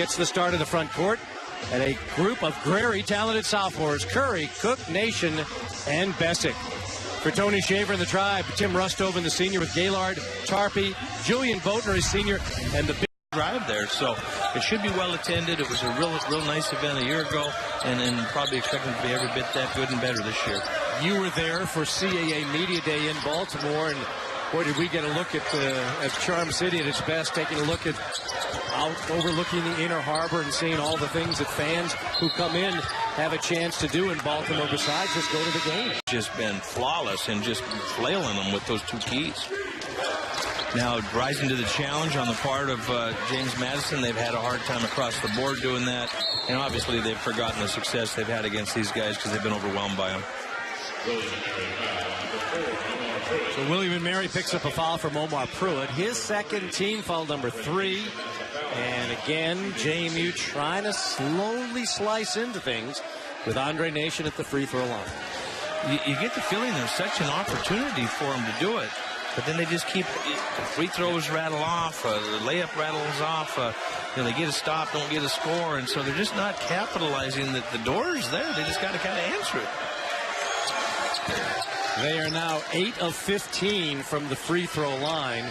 gets the start of the front court. And a group of very talented sophomores, Curry, Cook, Nation, and Bessick. For Tony Shaver and the Tribe, Tim Rustoven, the senior, with Gaylord, Tarpey, Julian Boatner, his senior, and the big drive there. So it should be well attended. It was a real nice event a year ago, and probably expecting to be every bit that good and better this year. You were there for CAA Media Day in Baltimore, and boy, did we get a look at Charm City at its best, taking a look at out overlooking the Inner Harbor and seeing all the things that fans who come in have a chance to do in Baltimore besides just go to the game. Just been flawless and just flailing them with those two keys. Now rising to the challenge on the part of James Madison. They've had a hard time across the board doing that, and obviously they've forgotten the success they've had against these guys because they've been overwhelmed by them. So William & Mary picks up a foul from Omar Pruitt. His second, team foul number 3. And again, JMU trying to slowly slice into things with Andre Nation at the free throw line. You get the feeling there's such an opportunity for them to do it, but then they just keep free throws rattle off, the layup rattles off, they get a stop, don't get a score, and so they're just not capitalizing that the door is there. They just got to kind of answer it. They are now 8 of 15 from the free throw line,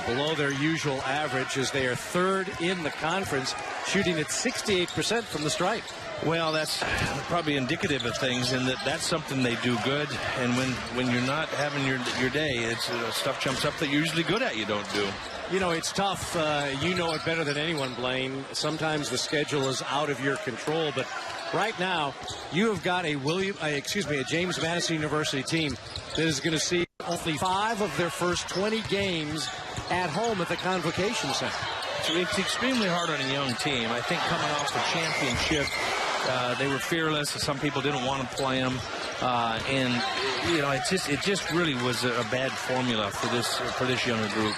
below their usual average, as they are third in the conference, shooting at 68% from the stripe. Well, that's probably indicative of things, and that's something they do good. And when you're not having your day, it's stuff jumps up that you're usually good at you don't do. You know, it's tough. You know it better than anyone, Blaine. Sometimes the schedule is out of your control, but right now you have got a James Madison University team that is going to see only 5 of their first 20 games at home at the Convocation Center. It's extremely hard on a young team. I think coming off the championship, they were fearless. Some people didn't want to play them, and it just really was a bad formula for this younger group.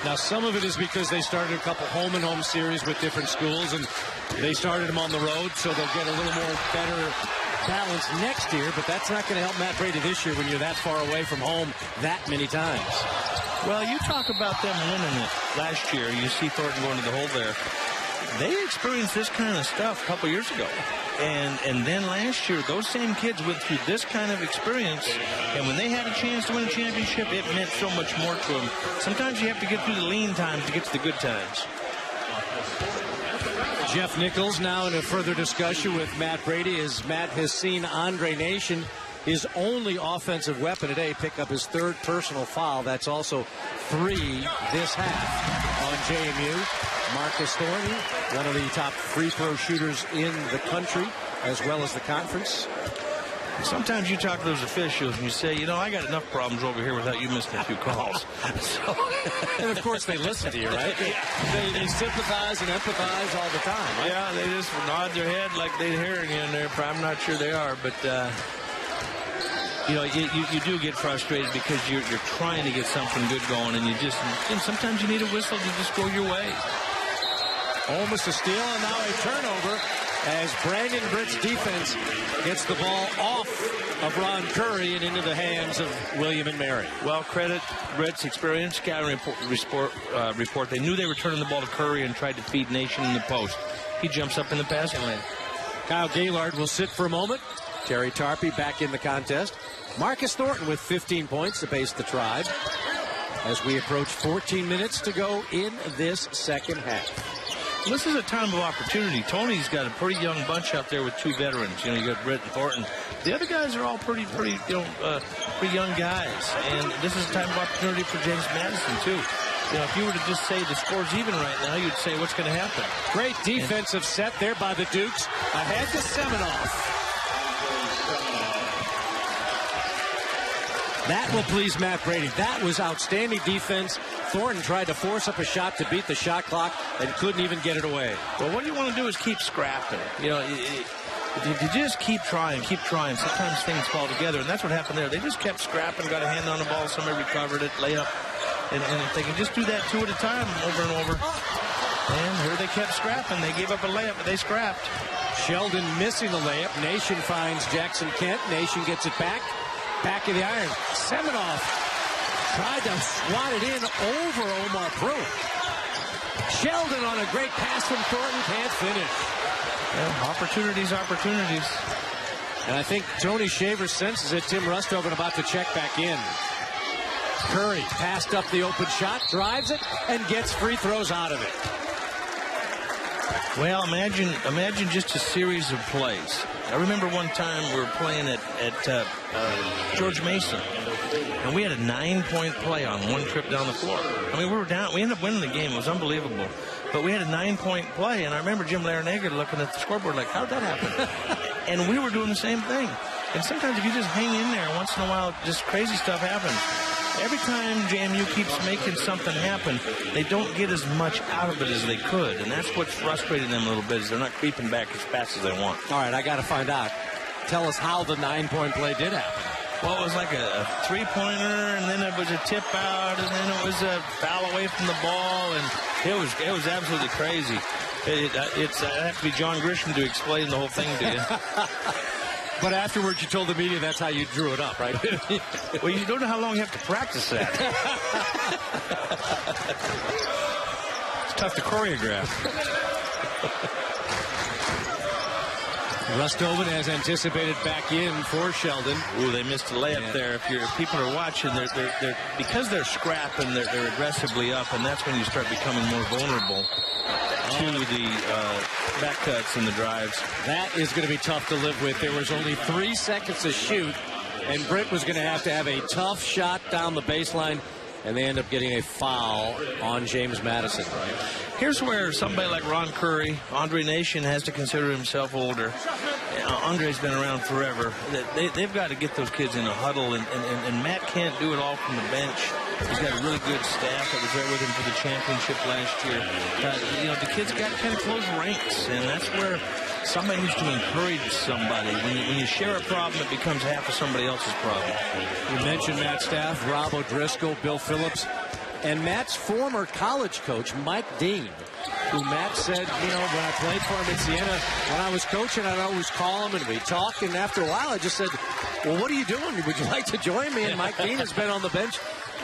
Now, some of it is because they started a couple home-and-home series with different schools, and they started them on the road, so they'll get a little more better balance next year, but that's not going to help Matt Brady this year when you're that far away from home that many times. Well, you talk about them winning it last year. You see Thornton going to the hole there. They experienced this kind of stuff a couple years ago. And then last year, those same kids went through this kind of experience. And when they had a chance to win a championship, it meant so much more to them. Sometimes you have to get through the lean times to get to the good times. Jeff Nichols now in a further discussion with Matt Brady, as Matt has seen Andre Nation, his only offensive weapon today, pick up his 3rd personal foul. That's also 3 this half on JMU. Marcus Thornton, one of the top free throw shooters in the country, as well as the conference. Sometimes you talk to those officials and you say, I got enough problems over here without you missing a few calls. And of course they listen to you, right? They sympathize and empathize all the time, right? Yeah, they just nod their head like they're hearing you in there. I'm not sure they are, but you do get frustrated because you're trying to get something good going, and sometimes you need a whistle to just go your way. Almost a steal, and now a turnover as Brandon Britt's defense gets the ball off of Ron Curry and into the hands of William & Mary. Well, credit Britt's experience. Scouting report. They knew they were turning the ball to Curry and tried to feed Nation in the post. He jumps up in the passing lane. Kyle Gaylord will sit for a moment. Terry Tarpey back in the contest. Marcus Thornton with 15 points to pace the Tribe as we approach 14 minutes to go in this second half. This is a time of opportunity. Tony's got a pretty young bunch out there with 2 veterans. You got Britt and Thornton. The other guys are all pretty young guys. And this is a time of opportunity for James Madison, too. If you were to just say the score's even right now, you'd say what's going to happen. Great defensive set there by the Dukes. Ahead to Seminoff. That will please Matt Brady. That was outstanding defense. Thornton tried to force up a shot to beat the shot clock and couldn't even get it away. Well, what you want to do is keep scrapping. If you just keep trying, sometimes things fall together, and that's what happened there. They just kept scrapping, got a hand on the ball, somebody recovered it, layup. And if they can just do that 2 at a time over and over. And here they kept scrapping. They gave up a layup, but they scrapped. Sheldon missing the layup. Nation finds Jackson Kent. Nation gets it back. Back of the iron. Seminoff tried to swat it in over Omar Pruitt. Sheldon on a great pass from Thornton, can't finish. Yeah, opportunities. And I think Tony Shaver senses it. Tim Rustoven about to check back in. Curry passed up the open shot, drives it, and gets free throws out of it. Well, imagine just a series of plays. I remember one time we were playing at George Mason, and we had a 9-point play on one trip down the floor. I mean, we were down. We ended up winning the game. It was unbelievable. But we had a 9-point play, and I remember Jim Larranaga looking at the scoreboard like, how'd that happen? And we were doing the same thing. And sometimes if you just hang in there, once in a while, just crazy stuff happens. Every time JMU keeps making something happen, they don't get as much out of it as they could. And that's what's frustrating them a little bit, is they're not creeping back as fast as they want. All right, I got to find out. Tell us how the 9-point play did happen. Well, it was like a three-pointer, and then it was a tip out, and then it was a foul away from the ball, and it was absolutely crazy. I'd have to be John Grisham to explain the whole thing to you. But afterwards, you told the media that's how you drew it up, right? Well, you don't know how long you have to practice that. It's tough to choreograph. Rustoven has anticipated back in for Sheldon. Ooh, they missed a layup there. If people are watching, they're because they're scrapping, they're aggressively up, and that's when you start becoming more vulnerable to the back cuts and the drives. That is going to be tough to live with. There was only 3 seconds to shoot, and Britt was going to have a tough shot down the baseline, and they end up getting a foul on James Madison. Here's where somebody like Ron Curry, Andre Nation, has to consider himself older. Andre's been around forever. They've got to get those kids in a huddle, and Matt can't do it all from the bench. He's got a really good staff that was there with him for the championship last year. The kids got to kind of close ranks, and that's where somebody needs to encourage somebody. When you share a problem, it becomes half of somebody else's problem. We mentioned Matt's staff, Rob O'Driscoll, Bill Phillips, and Matt's former college coach, Mike Dean, who Matt said, when I played for him in Siena, when I was coaching, I'd always call him and we'd talk. And after a while, I just said, well, what are you doing? Would you like to join me? And Mike Dean has been on the bench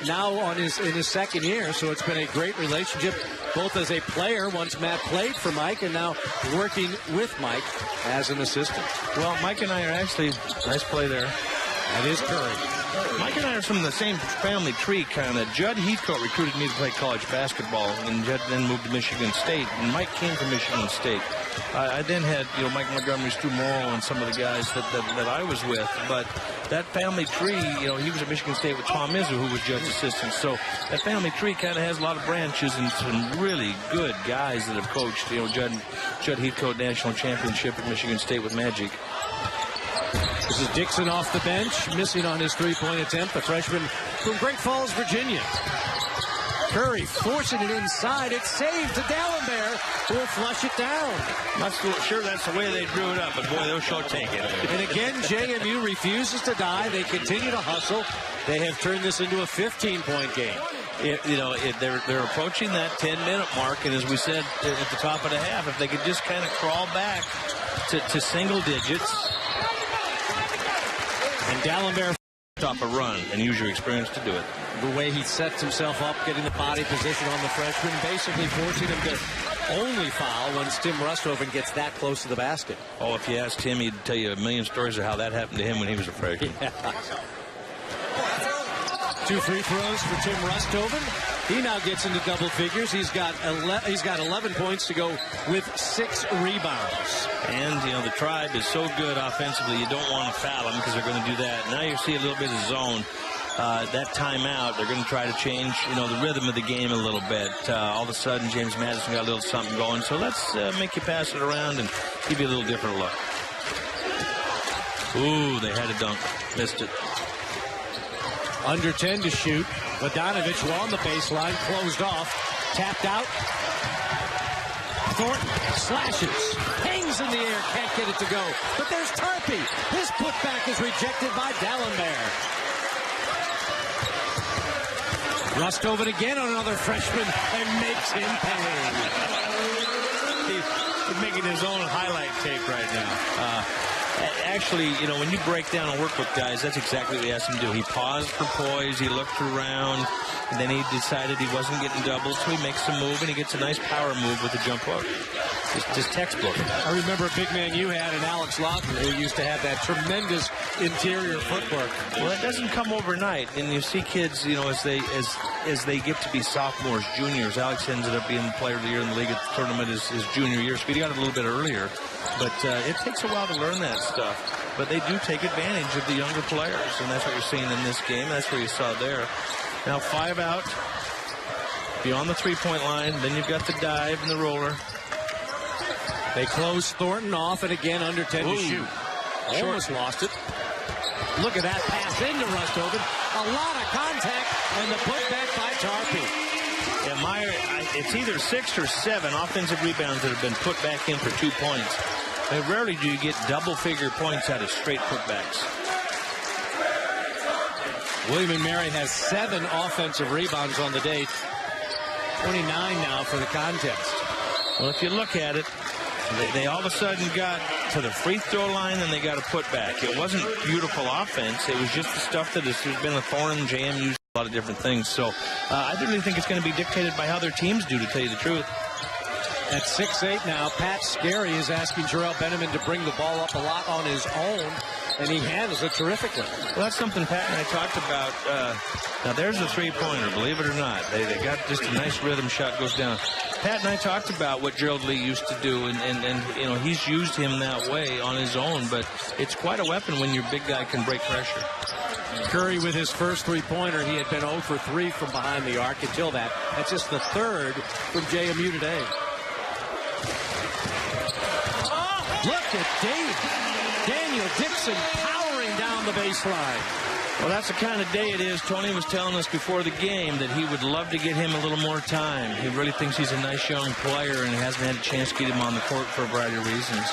now in his second year. So it's been a great relationship, both as a player, once Matt played for Mike, and now working with Mike as an assistant. Well, Mike and I are actually, nice play there. That is Curry. Mike and I are from the same family tree, kind of. Judd Heathcote recruited me to play college basketball, and Judd then moved to Michigan State, and Mike came from Michigan State. I then had, Mike Montgomery, Stu Morrill, and some of the guys that I was with, but that family tree, he was at Michigan State with Tom Izzo, who was Judd's assistant, so that family tree kind of has a lot of branches and some really good guys that have coached. Judd Heathcote, national championship at Michigan State with Magic. This is Dixon off the bench, missing on his three-point attempt, the freshman from Great Falls, Virginia. Curry forcing it inside. It's saved to Dallenberg, who will flush it down. Not sure that's the way they drew it up, but boy, they'll sure take it. And again, JMU refuses to die. They continue to hustle. They have turned this into a 15-point game. They're approaching that 10-minute mark, and as we said at the top of the half, if they could just kind of crawl back to single digits. And Dallenberg stop a run and use your experience to do it. The way he sets himself up, getting the body position on the freshman, basically forcing him to only foul once Tim Rustoven gets that close to the basket. Oh, if you asked him, he'd tell you a million stories of how that happened to him when he was a freshman. Yeah. 2 free throws for Tim Rustoven. He now gets into double figures. He's got 11 points to go with 6 rebounds. And, the Tribe is so good offensively, you don't want to foul them because they're going to do that. Now you see a little bit of zone. That timeout, they're going to try to change, the rhythm of the game a little bit. All of a sudden, James Madison got a little something going. So let's make you pass it around and give you a little different look. Ooh, they had a dunk. Missed it. Under 10 to shoot. Vodanovich on the baseline, closed off, tapped out. Thornton slashes, hangs in the air, can't get it to go. But there's Tarpey. His putback is rejected by Dallenberg. Rustoven again on another freshman and makes him pay. He's making his own highlight tape right now. Actually, you know, when you break down and work with guys, that's exactly what he asked him to do. He paused for poise, he looked around, and then he decided he wasn't getting doubled, so he makes a move, and he gets a nice power move with the jump hook. Just textbook. I remember a big man you had in Alex Lawton, who used to have that tremendous interior footwork. Well, it doesn't come overnight, and you see kids, you know, as they get to be sophomores, juniors. Alex ended up being the player of the year in the league at the tournament his junior year, so he got it a little bit earlier. But it takes a while to learn that stuff. But they do take advantage of the younger players, and that's what you're seeing in this game. That's what you saw there. Now 5 out, beyond the three-point line. Then you've got the dive and the roller. They close Thornton off and again under 10 to shoot. Almost lost it. Look at that pass into Rustoven. A lot of contact and the putback by Tarpe. Yeah, Meyer, it's either 6 or 7 offensive rebounds that have been put back in for 2 points. And rarely do you get double-figure points out of straight putbacks. William & Mary has 7 offensive rebounds on the day. 29 now for the contest. Well, if you look at it, they all of a sudden got to the free throw line and they got a putback. It wasn't beautiful offense. It was just the stuff that has been a thorn in JMU's a lot of different things. So I really think it's going to be dictated by how their teams do, to tell you the truth. At 6'8" now, Pat Scarry is asking Jarrell Benjamin to bring the ball up a lot on his own, and he handles it terrifically. Well, that's something Pat and I talked about. Now, there's a three-pointer, believe it or not. They got just a nice rhythm shot, goes down. Pat and I talked about what Gerald Lee used to do, and you know, he's used him that way on his own, but it's quite a weapon when your big guy can break pressure. Curry with his first three-pointer. He had been 0 for 3 from behind the arc until that. That's just the third from JMU today. Look at Daniel Dixon powering down the baseline. Well, that's the kind of day it is. Tony was telling us before the game that he would love to get him a little more time. He really thinks he's a nice young player and hasn't had a chance to get him on the court for a variety of reasons.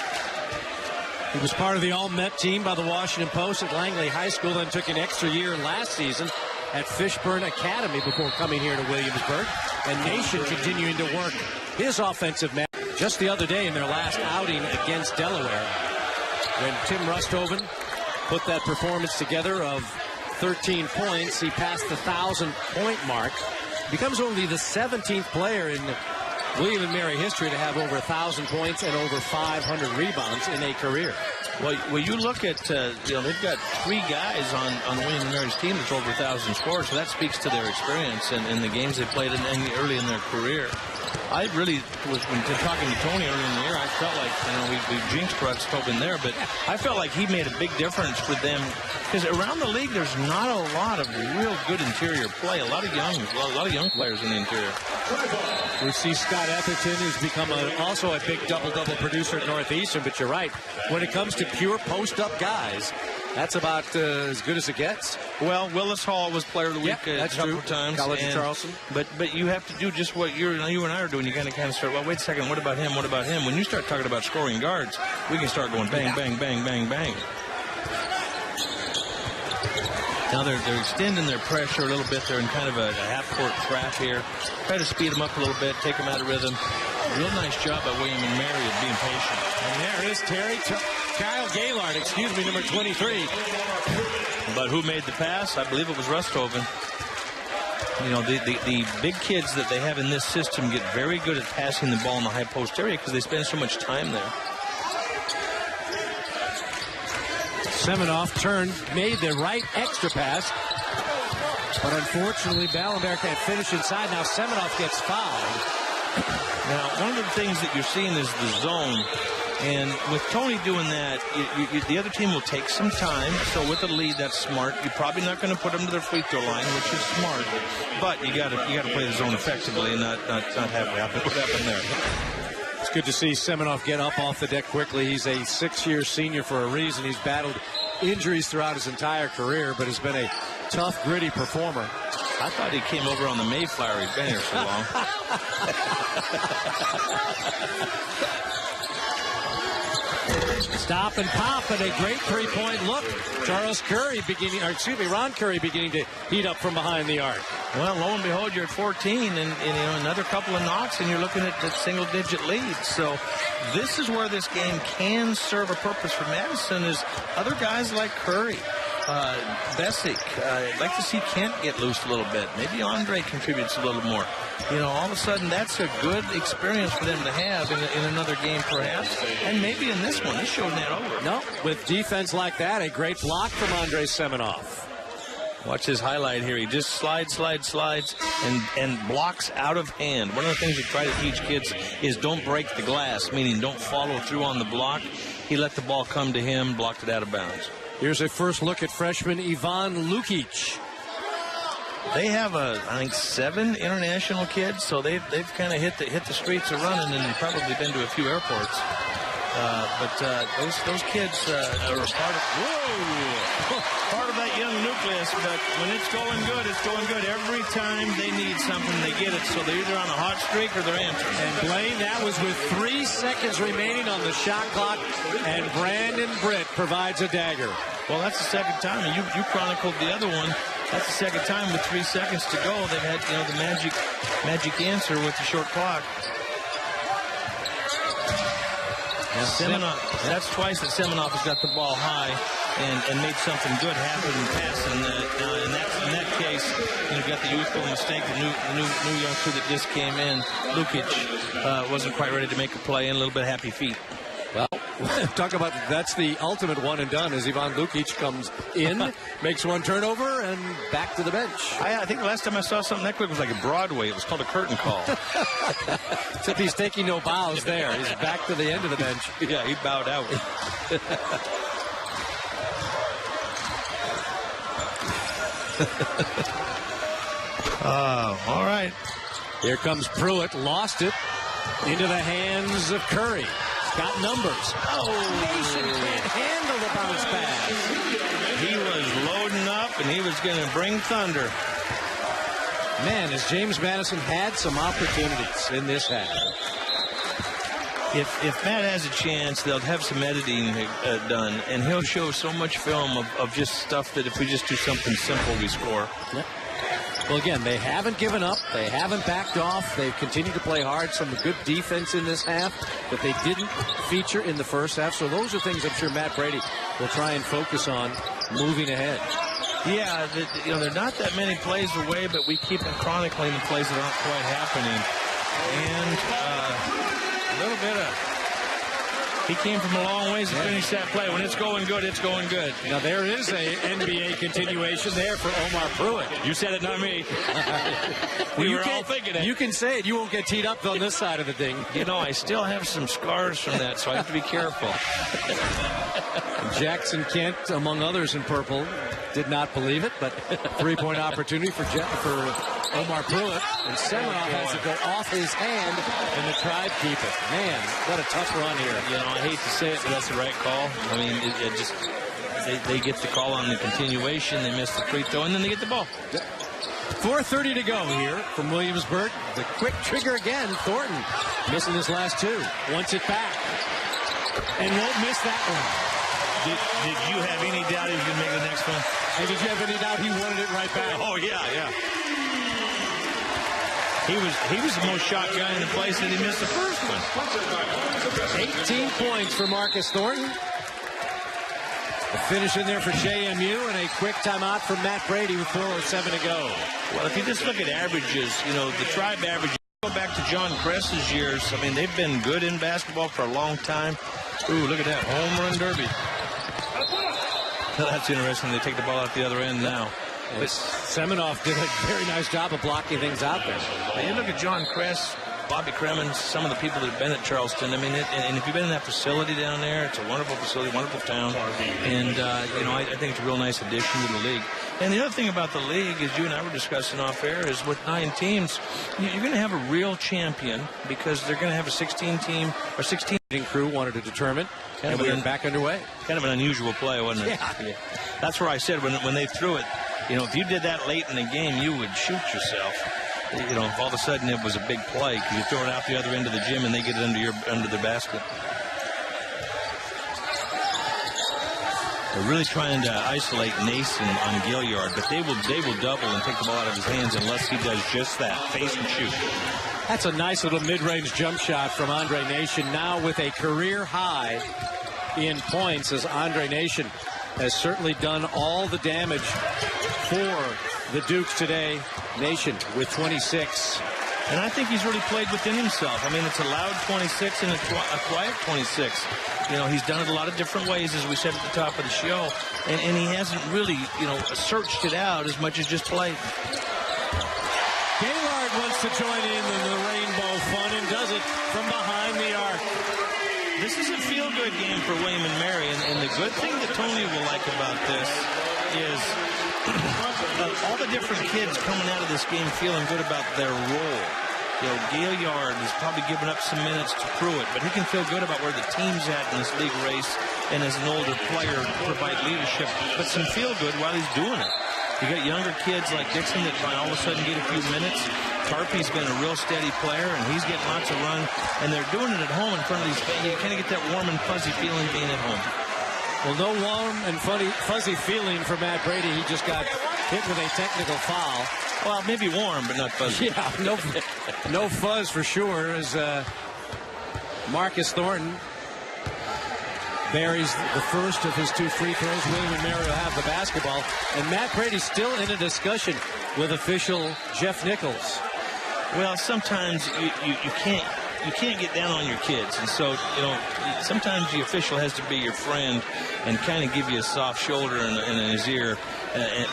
He was part of the All-Met team by the Washington Post at Langley High School, then took an extra year last season at Fishburne Academy before coming here to Williamsburg. And Nation continuing to work his offensive match. Just the other day in their last outing against Delaware, when Tim Rustoven put that performance together of 13 points, he passed the 1,000-point mark. Becomes only the 17th player in William & Mary history to have over 1,000 points and over 500 rebounds in a career. Well, you look at, you know, they've got 3 guys on William & Mary's team that's over 1,000 scores, so that speaks to their experience and the games they played early in their career. I really was, when talking to Tony earlier in the year, I felt like, you know, we jinxed Rustoven there, but I felt like he made a big difference for them, because around the league there's not a lot of real good interior play. A lot of young players in the interior. We see Scott Etherton, who's become also a big double-double producer at Northeastern, but you're right. When it comes to pure post-up guys, that's about as good as it gets. Well, Willis Hall was player of the week a couple of times. College of Charleston. But you have to do just what you and I are doing. You kind of start, well, wait a second, what about him? What about him? When you start talking about scoring guards, we can start going bang, bang, bang, bang, bang. Now they're extending their pressure a little bit. They're in kind of a half-court trap here. Try to speed them up a little bit, take them out of rhythm. Real nice job by William & Mary of being patient. And there is Kyle Gaylord, number 23. But who made the pass? I believe it was Rustoven. You know, the big kids that they have in this system get very good at passing the ball in the high post area because they spend so much time there. Seminoff turned, made the right extra pass, but unfortunately Ballenberg can't finish inside. Now Seminoff gets fouled. Now, one of the things that you're seeing is the zone. And with Tony doing that, the other team will take some time. So with the lead, that's smart. You're probably not going to put them to their free throw line, which is smart. But you got to play the zone effectively and not have what happened there. It's good to see Seminoff get up off the deck quickly. He's a 6-year senior for a reason. He's battled injuries throughout his entire career, but has been a tough, gritty performer. I thought he came over on the Mayflower. He's been here so long. Stop and pop, and a great three-point look. Ron Curry beginning to heat up from behind the arc. Well, lo and behold, you're at 14, and another couple of knocks, and you're looking at the single-digit lead. So this is where this game can serve a purpose for Madison, is other guys like Curry, Bessick. I'd like to see Kent get loose a little bit. Maybe Andre contributes a little more. All of a sudden, that's a good experience for them to have in another game, perhaps. And maybe in this one, this show's not over. No, with defense like that, a great block from Andrei Semenoff. Watch his highlight here. He just slides, and blocks out of hand. One of the things you try to teach kids is don't break the glass, meaning don't follow through on the block. He let the ball come to him, blocked it out of bounds. Here's a first look at freshman Ivan Lukic. They have, I think, 7 international kids, so they've kind of hit the streets of running and probably been to a few airports. But those kids are part of that young nucleus. But when it's going good, it's going good. Every time they need something, they get it. So they're either on a hot streak or they're answering. And Blaine, that was with 3 seconds remaining on the shot clock, and Brandon Britt provides a dagger. Well, that's the second time, and you chronicled the other one. That's the second time with 3 seconds to go. They've had the magic answer with the short clock. Semenoff, that's twice that Semenoff has got the ball high and made something good happen in passing. In that case, you've got the youthful mistake, the new youngster that just came in. Lukic wasn't quite ready to make a play, and a little bit of happy feet. Well, talk about that's the ultimate one and done as Ivan Lukic comes in, makes one turnover, and back to the bench. I think the last time I saw something that quick was like a Broadway. It was called a curtain call. Except he's taking no bows there. He's back to the end of the bench. Yeah, he bowed out. All right. Here comes Pruitt, lost it into the hands of Curry. Got numbers. Nation can't handle the bounce pass. He was loading up, and he was going to bring thunder. Man, has James Madison had some opportunities in this half. If Matt has a chance, they'll have some editing done, and he'll show so much film of just stuff that if we just do something simple, we score. Yep. Well, again, they haven't given up. They haven't backed off. They've continued to play hard. Some good defense in this half that they didn't feature in the first half. So those are things I'm sure Matt Brady will try and focus on moving ahead. Yeah, there are not that many plays away, but we keep chronicling the plays that aren't quite happening. And a little bit of... He came from a long ways to finish that play. When it's going good, it's going good. Now, there is a NBA continuation there for Omar Pruitt. You said it, not me. We were all thinking it. You can say it. You won't get teed up on this side of the thing. I still have some scars from that, so I have to be careful. Jackson Kent, among others in purple, did not believe it, but three-point opportunity for Omar Pruitt, and Semenoff has to go off his hand, and the Tribe keep it. Man, what a tough run here. I hate to say it, but that's the right call. I mean, they get the call on the continuation, they miss the free throw, and then they get the ball. 4:30 to go here from Williamsburg. The quick trigger again. Thornton missing his last 2. Wants it back, and won't miss that one. Did you have any doubt he was going to make the next one? And did you have any doubt he wanted it right back? Oh, yeah. He was the most shot guy in the place, and he missed the first one. 18 points for Marcus Thornton. The finish in there for JMU, and a quick timeout from Matt Brady with 4:07 to go. Well, if you just look at averages, the Tribe averages, go back to John Kress's years. I mean, they've been good in basketball for a long time. Ooh, look at that. Home run derby. That's interesting. They take the ball out the other end now. But Semenoff did a very nice job of blocking things out there. You look at John Kress, Bobby Cremens, some of the people that have been at Charleston. I mean, and if you've been in that facility down there, it's a wonderful facility, wonderful town. And, I think it's a real nice addition to the league. And the other thing about the league, as you and I were discussing off air, is with 9 teams, you're going to have a real champion because they're going to have a 16-team or 16 crew wanted to determine, and we're back underway. Kind of an unusual play, wasn't it? Yeah. That's where I said when they threw it, if you did that late in the game, you would shoot yourself. All of a sudden it was a big play because you throw it out the other end of the gym and they get it under their basket. They're really trying to isolate Nason on Gilliard, but they will double and take the ball out of his hands unless he does just that, face and shoot. That's a nice little mid-range jump shot from Andre Nation, now with a career high in points, as Andre Nation has certainly done all the damage for the Dukes today. Nation with 26. And I think he's really played within himself. I mean, it's a loud 26 and a quiet 26. You know, he's done it a lot of different ways, as we said at the top of the show. And he hasn't really, searched it out as much as just played. Gaylord wants to join in the rainbow fun and does it from behind the arc. This is a feel-good game for William and Mary, and the good thing that Tony will like about this is all the different kids coming out of this game feeling good about their role. Gaillard has probably given up some minutes to Pruitt, but he can feel good about where the team's at in this league race, and as an older player, provide leadership, but some feel-good while he's doing it. You got younger kids like Dixon that might all of a sudden get a few minutes. Tarpey's been a real steady player, and he's getting lots of run, and they're doing it at home in front of these fans. You kind of get that warm and fuzzy feeling being at home. Well, no warm and fuzzy feeling for Matt Brady. He just got hit with a technical foul. Well, maybe warm, but not fuzzy. Yeah, no fuzz for sure, as Marcus Thornton buries the first of his two free throws. William and Mary will have the basketball. And Matt Brady still in a discussion with official Jeff Nichols. Well, sometimes you can't get down on your kids. And so, sometimes the official has to be your friend and kind of give you a soft shoulder in his ear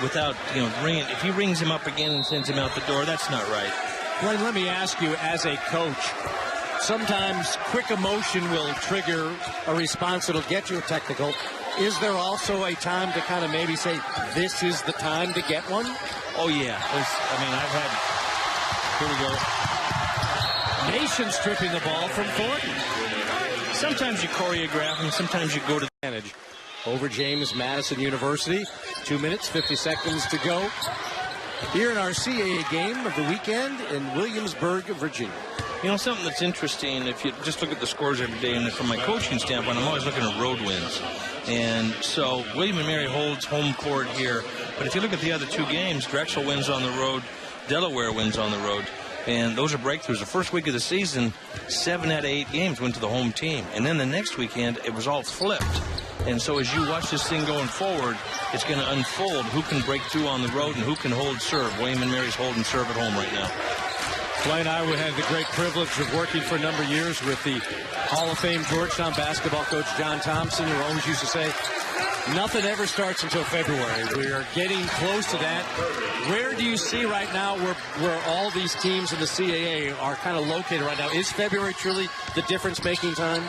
without, ringing. If he rings him up again and sends him out the door, that's not right. Glenn, let me ask you, as a coach, sometimes quick emotion will trigger a response that'll get you a technical. Is there also a time to kind of maybe say, this is the time to get one? Oh, yeah. Here we go. Nation stripping the ball from Thornton. Sometimes you choreograph them, sometimes you go to the advantage over James Madison University. 2 minutes, 50 seconds to go here in our CAA game of the weekend in Williamsburg, Virginia. Something that's interesting, if you just look at the scores every day, and from my coaching standpoint, I'm always looking at road wins. And so William and Mary holds home court here. But if you look at the other two games, Drexel wins on the road, Delaware wins on the road. And those are breakthroughs. The first week of the season, 7 out of 8 games went to the home team. And then the next weekend, it was all flipped. And so as you watch this thing going forward, it's going to unfold who can break through on the road and who can hold serve. William and Mary's holding serve at home right now. Clay and I would have the great privilege of working for a number of years with the Hall of Fame Georgetown basketball coach John Thompson, who always used to say, nothing ever starts until February. We are getting close to that. Where do you see right now where all these teams in the CAA are kind of located right now? Is February truly the difference-making time?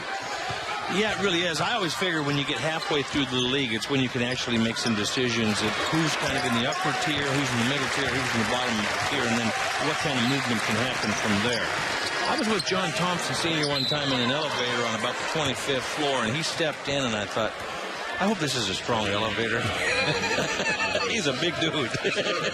Yeah, it really is. I always figure when you get halfway through the league, it's when you can actually make some decisions of who's kind of in the upper tier, who's in the middle tier, who's in the bottom tier, and then what kind of movement can happen from there. I was with John Thompson Sr. one time in an elevator on about the 25th floor, and he stepped in, and I thought, I hope this is a strong elevator. He's a big dude.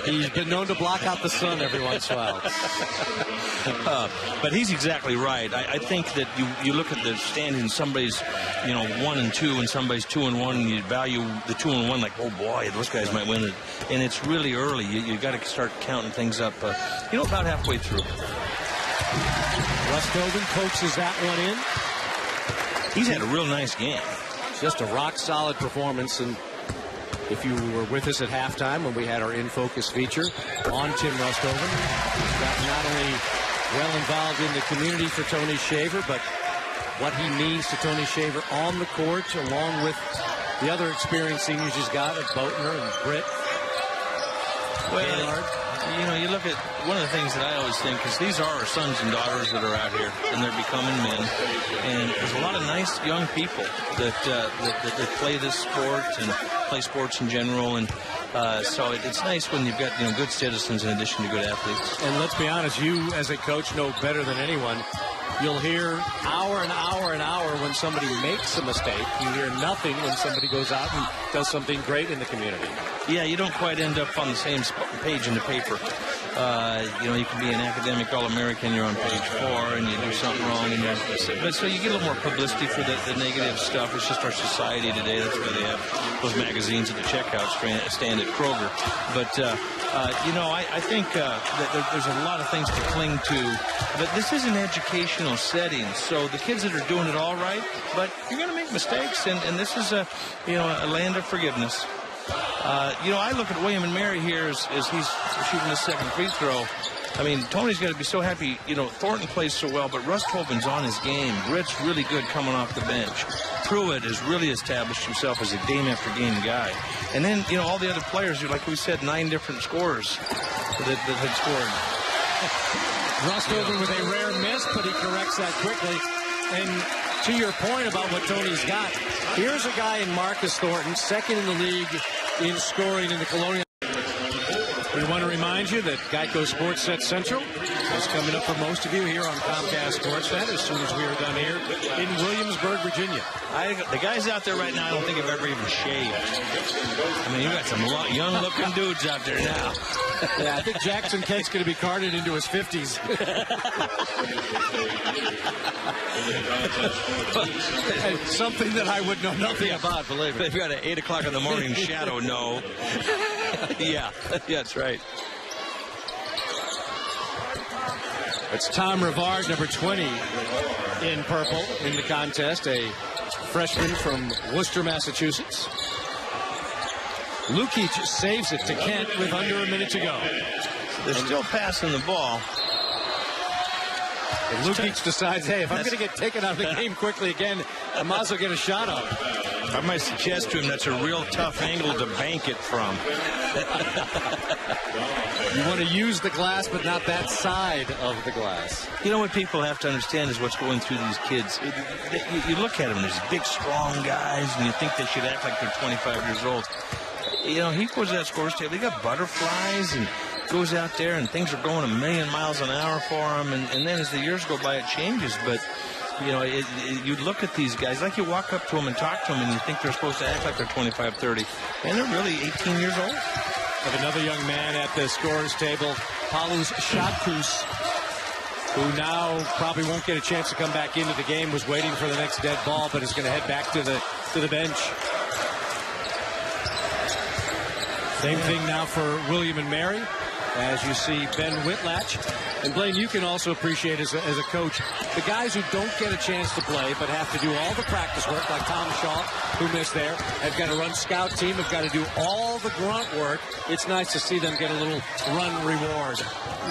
He's been known to block out the sun every once in a while. But he's exactly right. I think that you look at the standing, somebody's 1 and 2, and somebody's 2 and 1, and you value the 2 and 1 like, oh boy, those guys might win it. And it's really early. You got to start counting things up. About halfway through. Rustoven coaxes that one in. He's had a real nice game. Just a rock-solid performance, and if you were with us at halftime when we had our In Focus feature on Tim Rustoven, he's got not only well involved in the community for Tony Shaver, but what he means to Tony Shaver on the court, along with the other experienced seniors he's got at Boatner and Britt. Well, you look at one of the things that I always think is these are our sons and daughters that are out here, and they're becoming men. And there's a lot of nice young people that play this sport and play sports in general. And so it's nice when you've got good citizens in addition to good athletes. And let's be honest, you as a coach know better than anyone. You'll hear hour and hour and hour when somebody makes a mistake. You hear nothing when somebody goes out and does something great in the community. Yeah, you don't quite end up on the same page in the paper. You can be an academic All-American, you're on page 4, and you do something wrong, and but so you get a little more publicity for the negative stuff. It's just our society today. That's why they have those magazines at the checkout stand at Kroger. But I think that there's a lot of things to cling to. But this is an educational setting, so the kids that are doing it all right, but you're going to make mistakes, and this is a land of forgiveness. I look at William and Mary here as he's shooting his second free throw. I mean, Tony's got to be so happy. Thornton plays so well, but Russ Tobin's on his game. Britt's really good coming off the bench. Pruitt has really established himself as a game-after-game guy. And then, all the other players, like we said, 9 different scorers that had scored. Russ Tobin with a rare miss, but he corrects that quickly. And to your point about what Tony's got, here's a guy in Marcus Thornton, second in the league in scoring in the Colonial. We want to remind you that Geico Sports Set Central is coming up for most of you here on Comcast Sportsnet as soon as we are done here in Williamsburg, Virginia. The guys out there right now, I don't think have ever even shaved. I mean, you got some young-looking dudes out there now. Yeah, I think Jackson Kent's going to be carted into his 50s. Something that I would know nothing about, believe me. They've got an 8 o'clock in the morning shadow, no. Yeah, that's right. It's Tom Rivard, number 20 in purple in the contest, a freshman from Worcester, Massachusetts. Lukic saves it to Kent with under a minute to go. They're still passing the ball. And Lukic decides, hey, if I'm going to get taken out of the game quickly again, I might as well get a shot up. I might suggest to him that's a real tough angle to bank it from. You want to use the glass, but not that side of the glass. You know what people have to understand is what's going through these kids. You look at them, there's big, strong guys, and you think they should act like they're 25 years old. He goes to that scores table. They got butterflies and goes out there, and things are going 1,000,000 miles an hour for him. And then as the years go by, it changes. But you look at these guys, like you walk up to them and talk to them, and you think they're supposed to act like they're 25, 30, and they're really 18 years old. Have another young man at the scorers table, Paulus Šatkus, who now probably won't get a chance to come back into the game, was waiting for the next dead ball, but is going to head back to the bench. Same thing now for William and Mary, as you see Ben Whitlatch. And Blaine, you can also appreciate as a coach, the guys who don't get a chance to play but have to do all the practice work, like Tom Shaw, who missed there, have got to run scout team, have got to do all the grunt work. It's nice to see them get a little run reward.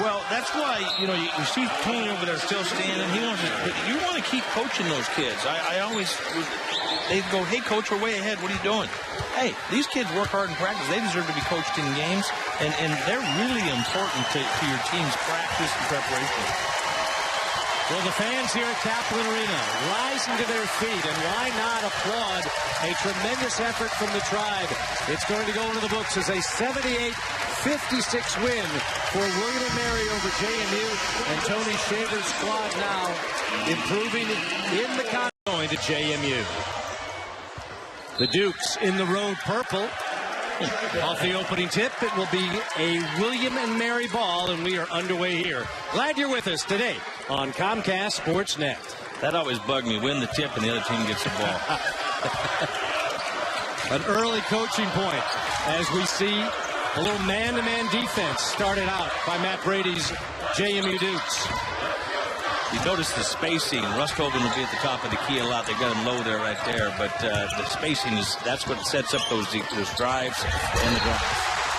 Well, that's why, you see Tony over there still standing. You want to keep coaching those kids. I always, they go, hey, coach, we're way ahead. What are you doing? Hey, these kids work hard in practice. They deserve to be coached in games, and they're really important to your team's practice and preparation. Well, the fans here at Kaplan Arena rising to their feet, and why not applaud a tremendous effort from the Tribe. It's going to go into the books as a 78-56 win for William and Mary over JMU, and Tony Shaver's squad now improving in the con going to JMU. The Dukes in the road purple. Off the opening tip, it will be a William and Mary ball, and we are underway here. Glad you're with us today on Comcast Sportsnet. That always bugged me. Win the tip, and the other team gets the ball. An early coaching point as we see a little man-to-man defense started out by Matt Brady's JMU Dukes. You notice the spacing. Russ Tobin will be at the top of the key a lot. They got him low there, right there. But the spacing that's what sets up those drives and the drives.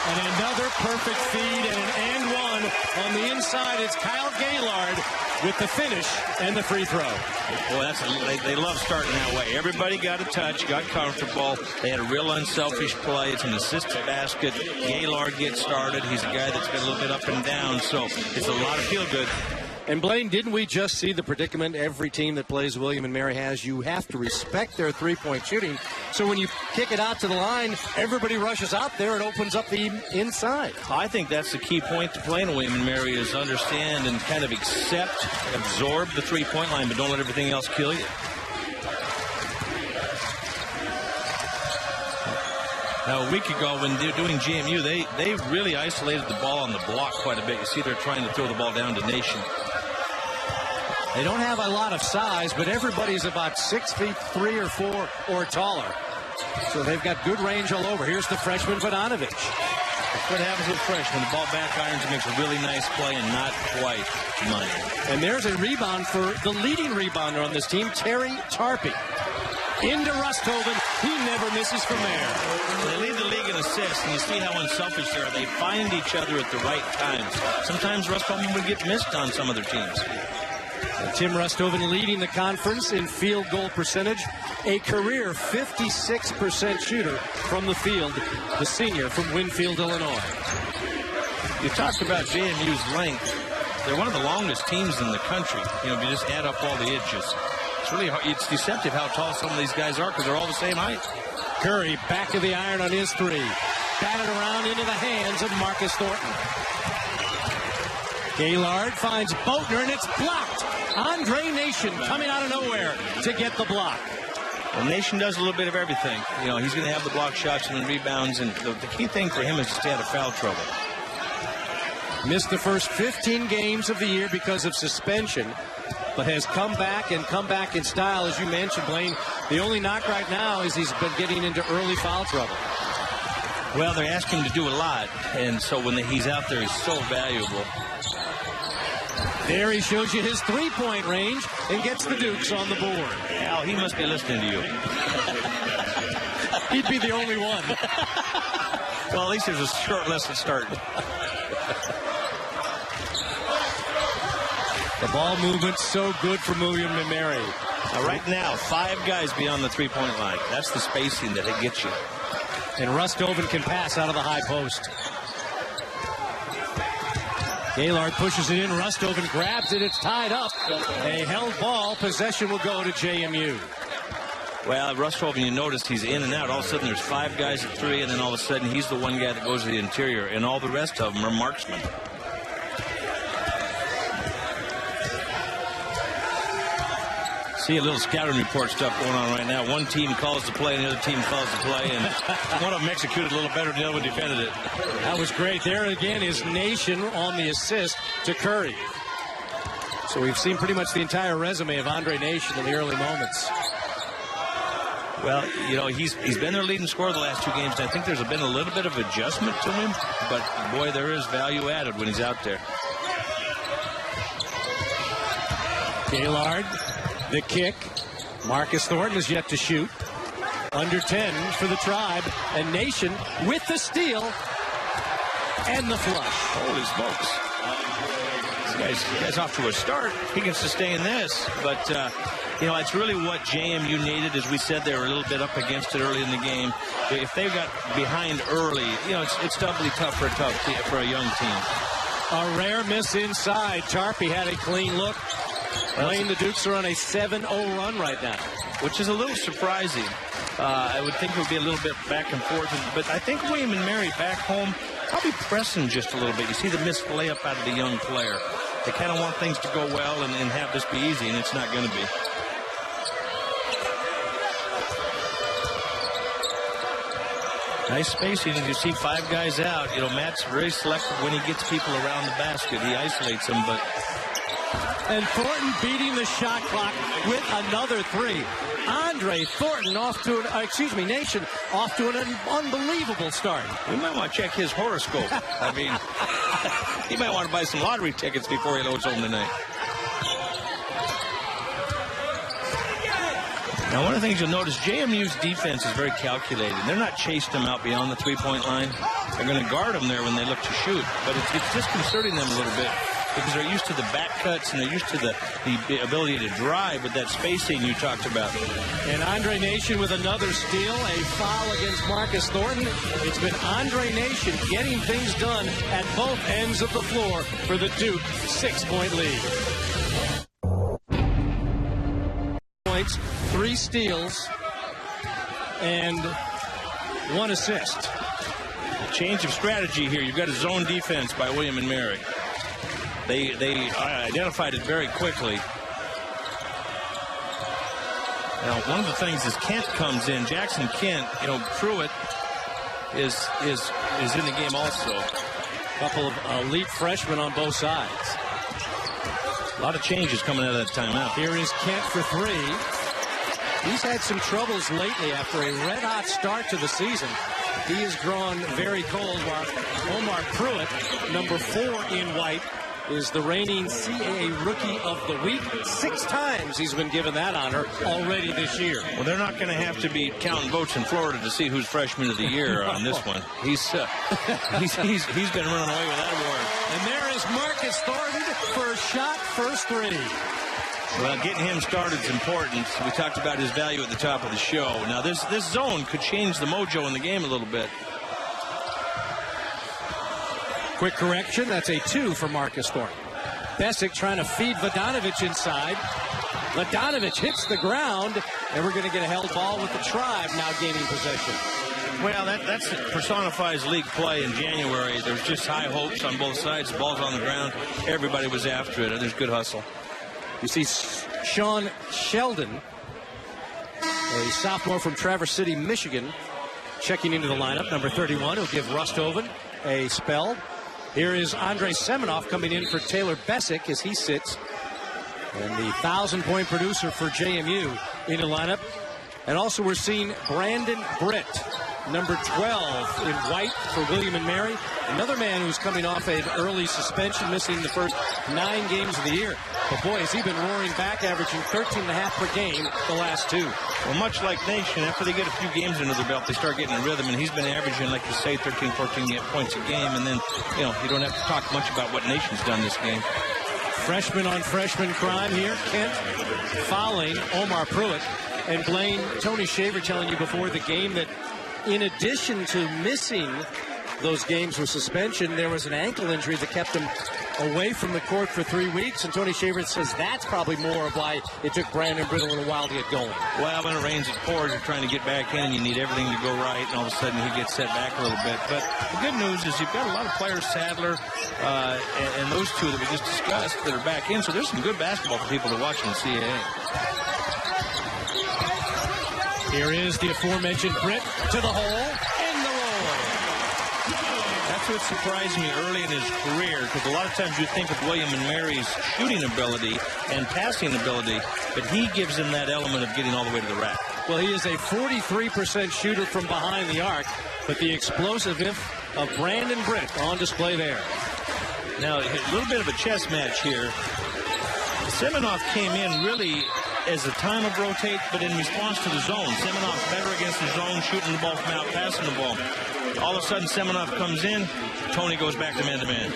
And another perfect feed and an and one on the inside. It's Kyle Gaylord with the finish and the free throw. Boy, they love starting that way. Everybody got a touch, got comfortable. They had a real unselfish play. It's an assisted basket. Gaylord gets started. He's a guy that's been a little bit up and down, so it's a lot of feel good. And Blaine, didn't we just see the predicament every team that plays William and Mary has? You have to respect their three-point shooting. So when you kick it out to the line, everybody rushes out there. It opens up the inside. I think that's the key point to playing William and Mary is understand and kind of absorb the three-point line, but don't let everything else kill you. Now, a week ago, when they're doing JMU, they really isolated the ball on the block quite a bit. You see they're trying to throw the ball down to Nation. They don't have a lot of size, but everybody's about 6 feet 3 or 4 or taller. So they've got good range all over. Here's the freshman, Vodanovich. That's what happens with freshmen. The ball back irons makes a really nice play and not quite money. And there's a rebound for the leading rebounder on this team, Terry Tarpey. Into Rusthoven. He never misses from there. They lead the league in assists, and you see how unselfish they are. They find each other at the right times. Sometimes Rusthoven would get missed on some other teams. And Tim Rusthoven leading the conference in field goal percentage. A career 56% shooter from the field. The senior from Winfield, Illinois. You talked about JMU's length. They're one of the longest teams in the country. You know, if you just add up all the edges. It's really hard. It's deceptive how tall some of these guys are because they're all the same height. Curry back of the iron on his three. Batted around into the hands of Marcus Thornton. Gaylord finds Boatner, and it's blocked. Andre Nation coming out of nowhere to get the block. Well, Nation does a little bit of everything. You know, he's going to have the block shots and the rebounds, and the key thing for him is to stay out of foul trouble. Missed the first 15 games of the year because of suspension, but has come back in style, as you mentioned, Blaine. The only knock right now is he's been getting into early foul trouble. Well, they're asking him to do a lot, and so when he's out there, he's so valuable. There he shows you his three-point range and gets the Dukes on the board. Al, he must be listening to you. He'd be the only one. Well, at least there's a short lesson starting. The ball movement's so good for William and Mary. Now, right now, 5 guys beyond the three-point line. That's the spacing that it gets you. And Rusthoven can pass out of the high post. Gaylord pushes it in. Rusthoven grabs it. It's tied up. A held ball. Possession will go to JMU. Well, Rusthoven, you noticed he's in and out. All of a sudden, there's 5 guys at 3, and then all of a sudden, he's the one guy that goes to the interior, and all the rest of them are marksmen. See a little scouting report stuff going on right now. One team calls the play and the other team calls the play, and one of them executed a little better than the other one defended it. That was great. There again is Nation on the assist to Curry. So we've seen pretty much the entire resume of Andre Nation in the early moments. Well, you know, he's been their leading scorer the last 2 games, and I think there's been a little bit of adjustment to him, but boy, there is value added when he's out there. Gaylord. The kick. Marcus Thornton is yet to shoot. Under 10 for the Tribe. And Nation with the steal and the flush. Holy smokes. This guy's off to a start. He can sustain this. But, you know, it's really what JMU needed. As we said, they were a little bit up against it early in the game. If they got behind early, you know, it's doubly tough for a young team. A rare miss inside. Tarpey had a clean look. Blaine, the Dukes are on a 7-0 run right now. Which is a little surprising. I would think it would be a little bit back and forth. But I think William and Mary back home probably pressing just a little bit. You see the missed layup out of the young player. They kind of want things to go well and have this be easy, and it's not going to be. Nice spacing. As you see 5 guys out, you know, Matt's very selective when he gets people around the basket. He isolates them, but... And Thornton beating the shot clock with another 3. Andre Thornton Nation off to an unbelievable start. We might want to check his horoscope. I mean, he might want to buy some lottery tickets before he loads home tonight. Now, one of the things you'll notice, JMU's defense is very calculated. They're not chasing them out beyond the three-point line. They're going to guard them there when they look to shoot. But it's disconcerting them a little bit because they're used to the back cuts and they're used to the ability to drive with that spacing you talked about. And Andre Nation with another steal, a foul against Marcus Thornton. It's been Andre Nation getting things done at both ends of the floor for the Duke 6-point lead. 3 steals and 1 assist. Change of strategy here. You've got a zone defense by William and Mary. They identified it very quickly. Now, one of the things is Kent comes in. Jackson Kent, you know, Pruitt is in the game also. A couple of elite freshmen on both sides. A lot of changes coming out of that timeout. Here is Kent for three. He's had some troubles lately after a red-hot start to the season. He has grown very cold, while Omar Pruitt, number 4 in white, is the reigning CAA Rookie of the Week. 6 times he's been given that honor already this year. Well, they're not going to have to be counting votes in Florida to see who's Freshman of the Year on this one. He's been running away with that award. And there is Marcus Thornton, first shot, first three. Well, getting him started is important. We talked about his value at the top of the show. Now, this zone could change the mojo in the game a little bit. Quick correction, that's a 2 for Marcus Thornton. Besic trying to feed Vodanovich inside. Vodanovich hits the ground, and we're going to get a held ball with the Tribe now gaining possession. Well, that personifies league play in January. There's just high hopes on both sides. The ball's on the ground. Everybody was after it, and there's good hustle. You see Sean Sheldon, a sophomore from Traverse City, Michigan, checking into the lineup, number 31, who'll give Rustoven a spell. Here is Andrei Semenoff coming in for Taylor Besic as he sits. And the 1,000-point producer for JMU in the lineup. And also we're seeing Brandon Britt, number 12 in white for William and Mary. Another man who's coming off an early suspension, missing the first 9 games of the year. But boy, has he been roaring back, averaging 13.5 per game the last 2. Well, much like Nation, after they get a few games under their belt, they start getting a rhythm, and he's been averaging, like you say, 13, 14 points a game. And then, you don't have to talk much about what Nation's done this game. Freshman on freshman crime here. Kent fouling Omar Pruitt. And Blaine, Tony Shaver telling you before the game that in addition to missing those games with suspension, there was an ankle injury that kept him away from the court for 3 weeks. And Tony Shaver says that's probably more of why it took Brandon Britt a little while to get going. Well, when it rains, it pours. You're trying to get back in, and you need everything to go right, and all of a sudden he gets set back a little bit. But the good news is you've got a lot of players, Sadler, and those two that we just discussed, that are back in. So there's some good basketball for people to watch in the CAA. Here is the aforementioned Britt to the hole, in the roll. That's what surprised me early in his career, because a lot of times you think of William and Mary's shooting ability and passing ability, but he gives him that element of getting all the way to the rack. Well, he is a 43% shooter from behind the arc, but the explosiveness of Brandon Britt on display there. Now, a little bit of a chess match here. Semenoff came in really as the time of rotate, but in response to the zone. Semenoff better against the zone, shooting the ball from out, passing the ball. All of a sudden, Semenoff comes in. Tony goes back to man-to-man.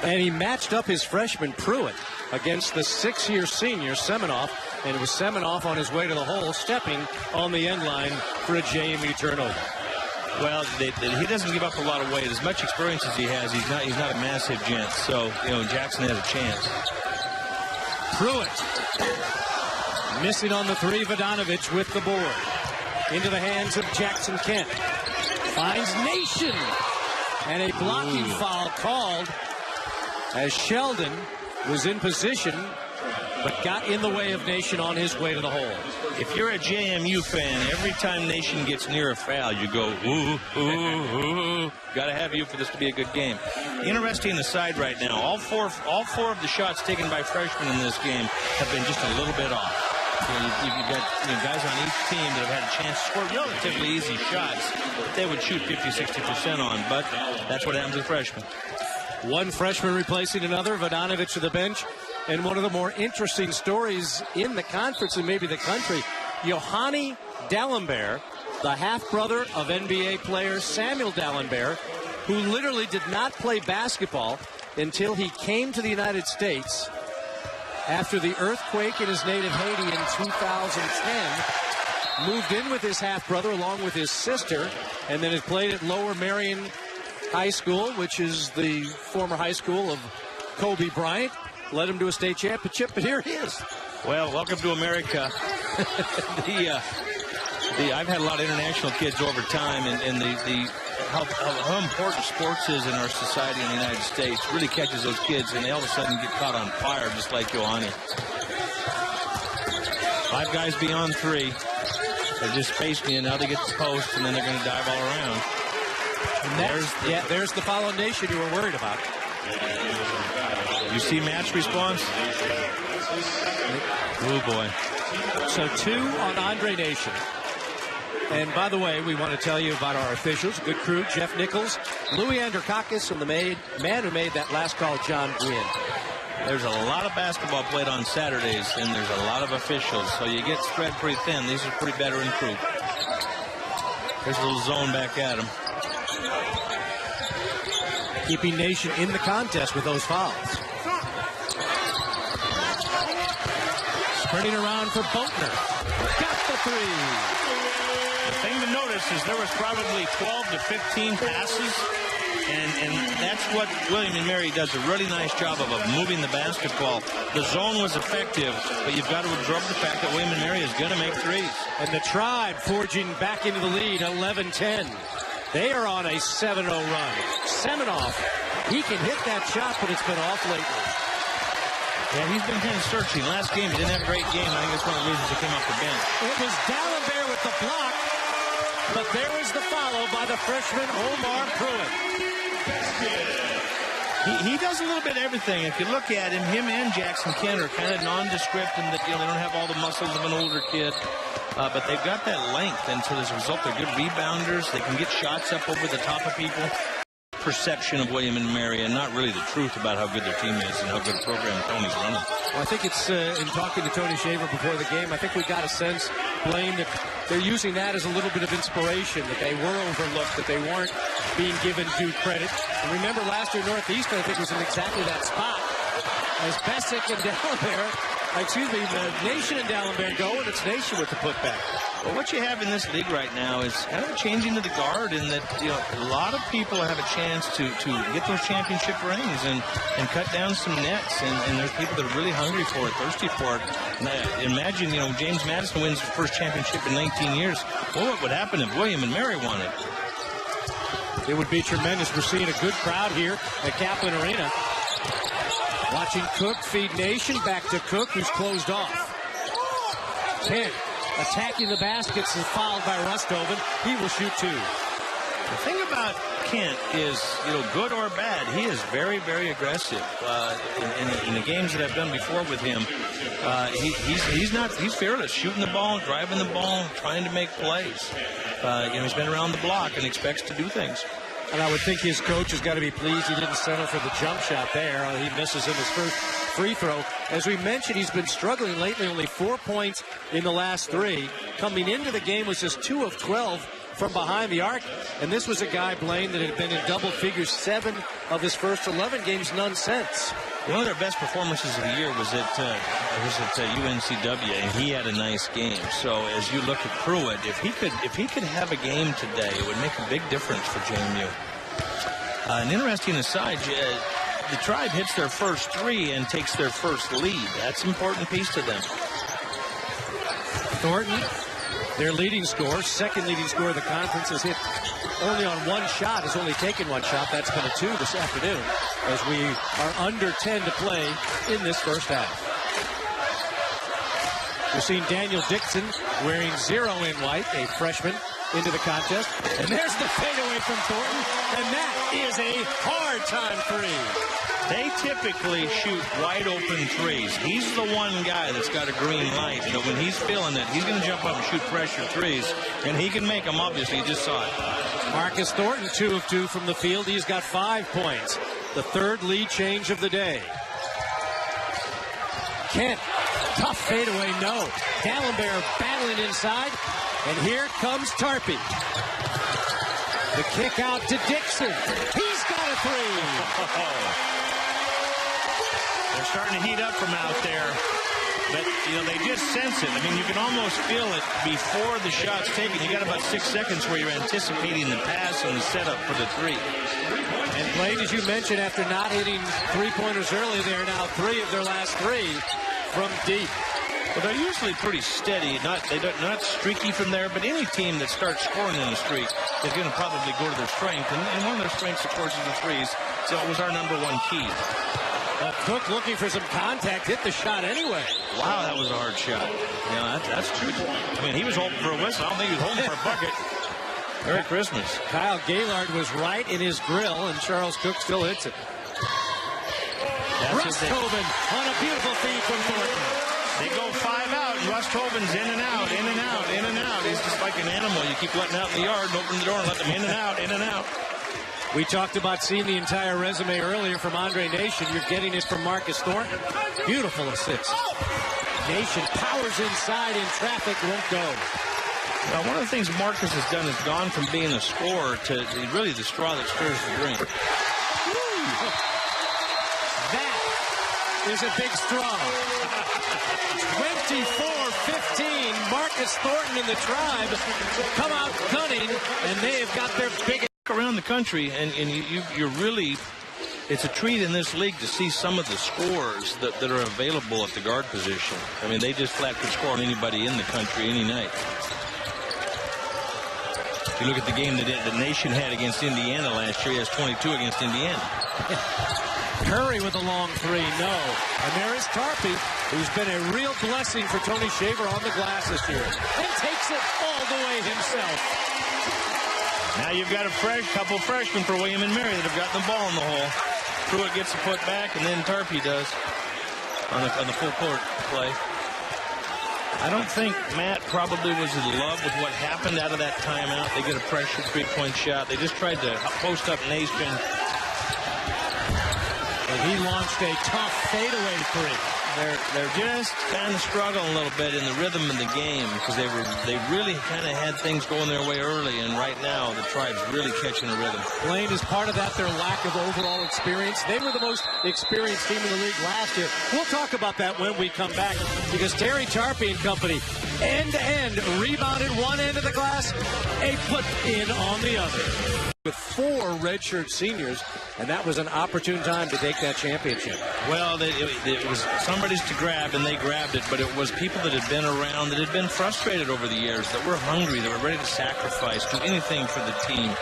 And he matched up his freshman Pruitt against the 6-year senior Semenoff, and it was Semenoff on his way to the hole, stepping on the end line for a JMU turnover. Well, he doesn't give up a lot of weight. As much experience as he has, he's not a massive gent. So, Jackson has a chance. Pruitt missing on the 3. Vodanovich with the board. Into the hands of Jackson Kent. Finds Nation. And a blocking foul called as Sheldon was in position but got in the way of Nation on his way to the hole. If you're a JMU fan, every time Nation gets near a foul, you go, ooh, ooh, ooh. Got to have you for this to be a good game. Interesting aside right now, all four of the shots taken by freshmen in this game have been just a little bit off. You've got guys on each team that have had a chance to score relatively easy shots that they would shoot 50-60% on, but that's what happens with freshmen. One freshman replacing another, Vodanovich to the bench. And one of the more interesting stories in the conference and maybe the country, Yohani D'Alembert, the half-brother of NBA player Samuel D'Alembert, who literally did not play basketball until he came to the United States after the earthquake in his native Haiti in 2010, moved in with his half-brother along with his sister, and then has played at Lower Merion High School, which is the former high school of Kobe Bryant. Led him to a state championship, but here he is. Well, welcome to America. I've had a lot of international kids over time, and how important sports is in our society in the United States really catches those kids, and they all of a sudden get caught on fire, just like Yohani. 5 guys beyond 3. They just faced me, and now they get the post, and then they're going to dive all around. There's the foul on Nation you were worried about. You see Matt's response? Oh, boy. So 2 on Andre Nation. And by the way, we want to tell you about our officials. Good crew, Jeff Nichols, Louis Andrikakis, and the man who made that last call, John Gwynn. There's a lot of basketball played on Saturdays, and there's a lot of officials, so you get spread pretty thin. These are pretty veteran crew. There's a little zone back at him. Keeping Nation in the contest with those fouls. Sprinting around for Boatner. Got the 3. The thing to notice is there was probably 12 to 15 passes, and that's what William and Mary does a really nice job of moving the basketball. The zone was effective, but you've got to absorb the fact that William and Mary is going to make threes. And the Tribe forging back into the lead, 11-10. They are on a 7-0 run. Seminoff, he can hit that shot, but it's been off lately. Yeah, he's been kind of searching. Last game, he didn't have a great game. I think that's one of the reasons he came off the bench. It was D'Alembert with the block, but there is the follow by the freshman Omar Pruitt. He does a little bit of everything. If you look at him and Jackson Kent are kind of nondescript in that they don't have all the muscles of an older kid. But they've got that length, and so as a result, they're good rebounders. They can get shots up over the top of people. Perception of William and Mary, and not really the truth about how good their team is and how good a program Tony's running. Well, I think it's in talking to Tony Shaver before the game, I think we got a sense, Blaine, that they're using that as a little bit of inspiration, that they were overlooked, that they weren't being given due credit. And remember, last year Northeastern, I think, was in exactly that spot. As Bessick and Nation and D'Alembert go, and it's Nation with the putback. Well, what you have in this league right now is kind of a changing of the guard in that, a lot of people have a chance to get those championship rings and cut down some nets, and there's people that are really hungry for it, thirsty for it. And imagine, James Madison wins his first championship in 19 years. Well, what would happen if William and Mary won it? It would be tremendous. We're seeing a good crowd here at Kaplan Arena. Watching Cook feed Nation back to Cook, who's closed off. Kent attacking the baskets is fouled by Rustoven. He will shoot 2. The thing about Kent is, good or bad, he is very, very aggressive. In the games that I've done before with him, he's fearless, shooting the ball, driving the ball, trying to make plays. He's been around the block and expects to do things. And I would think his coach has got to be pleased he didn't settle for the jump shot there. He misses in his first free throw. As we mentioned, he's been struggling lately, only 4 points in the last 3. Coming into the game was just 2 of 12 from behind the arc. And this was a guy, Blaine, that had been in double figures 7 of his first 11 games, none since. One of their best performances of the year was at UNCW, and he had a nice game. So as you look at Pruitt, if he could have a game today, it would make a big difference for JMU. An interesting aside, the Tribe hits their first 3 and takes their first lead. That's an important piece to them. Thornton, their leading scorer, second leading scorer of the conference, has hit only on 1 shot, has only taken 1 shot. That's been a 2 this afternoon, as we are under 10 to play in this first half. We're seeing Daniel Dixon wearing 0 in white, a freshman, into the contest. And there's the fadeaway from Thornton, and that is a hard-time 3. They typically shoot wide-open threes. He's the one guy that's got a green light. When he's feeling it, he's going to jump up and shoot pressure threes, and he can make them, obviously. You just saw it. Marcus Thornton, 2 of 2 from the field. He's got 5 points. The 3rd lead change of the day. Kent, tough fadeaway, no. D'Alembert battling inside, and here comes Tarpey. The kick out to Dixon. He's got a 3. They're starting to heat up from out there. But, they just sense it. I mean, you can almost feel it before the shot's taken. You got about 6 seconds where you're anticipating the pass and the setup for the 3. And Blaine, as you mentioned, after not hitting 3-pointers early, they're now 3 of their last 3 from deep. Well, they're usually pretty steady, not streaky from there, but any team that starts scoring in a streak is going to probably go to their strength. And one of their strengths, of course, is the threes. So it was our number 1 key. Cook looking for some contact, hit the shot anyway. Wow, that was a hard shot. That's true. I mean, he was hoping for a whistle. I don't think he was hoping for a bucket. Merry Christmas. Kyle Gaylord was right in his grill, and Charles Cook still hits it. Russ Tobin on a beautiful feed from Thornton. They go 5 out, and Russ Tobin's in and out, in and out, in and out. He's just like an animal. You keep letting out in the yard and open the door and let them in and out, in and out. We talked about seeing the entire resume earlier from Andre Nation. You're getting it from Marcus Thornton. Beautiful assist. Nation powers inside in traffic, won't go. Well, one of the things Marcus has done is gone from being a scorer to really the straw that stirs the drink. That is a big straw. 24-15. Marcus Thornton and the Tribe come out gunning, and they have got their big... Around the country, and you're really... It's a treat in this league to see some of the scores that are available at the guard position. I mean, they just flat could score on anybody in the country any night. If you look at the game that the Nation had against Indiana last year, he has 22 against Indiana. Curry with a long three, no. And there is Tarpe, who's been a real blessing for Tony Shaver on the glass this year. And takes it all the way himself. Now you've got a couple freshmen for William and Mary that have gotten the ball in the hole. Pruitt gets the foot back, and then Tarpe does on the full court play. I don't think Matt probably was in love with what happened out of that timeout. They get a pressure three-point shot. They just tried to post up Nation. And he launched a tough fadeaway three. They're just kind of struggling a little bit in the rhythm of the game because they really kind of had things going their way early, and right now the Tribe's really catching a rhythm. Blaine, is part of that their lack of overall experience? They were the most experienced team in the league last year. We'll talk about that when we come back, because Terry Tarpe and company end-to-end rebounded one end of the glass, a put in on the other. With 4 redshirt seniors, and that was an opportune time to take that championship. Well, it was somebody's to grab, and they grabbed it, but it was people that had been around, that had been frustrated over the years, that were hungry, that were ready to sacrifice, do anything for the team.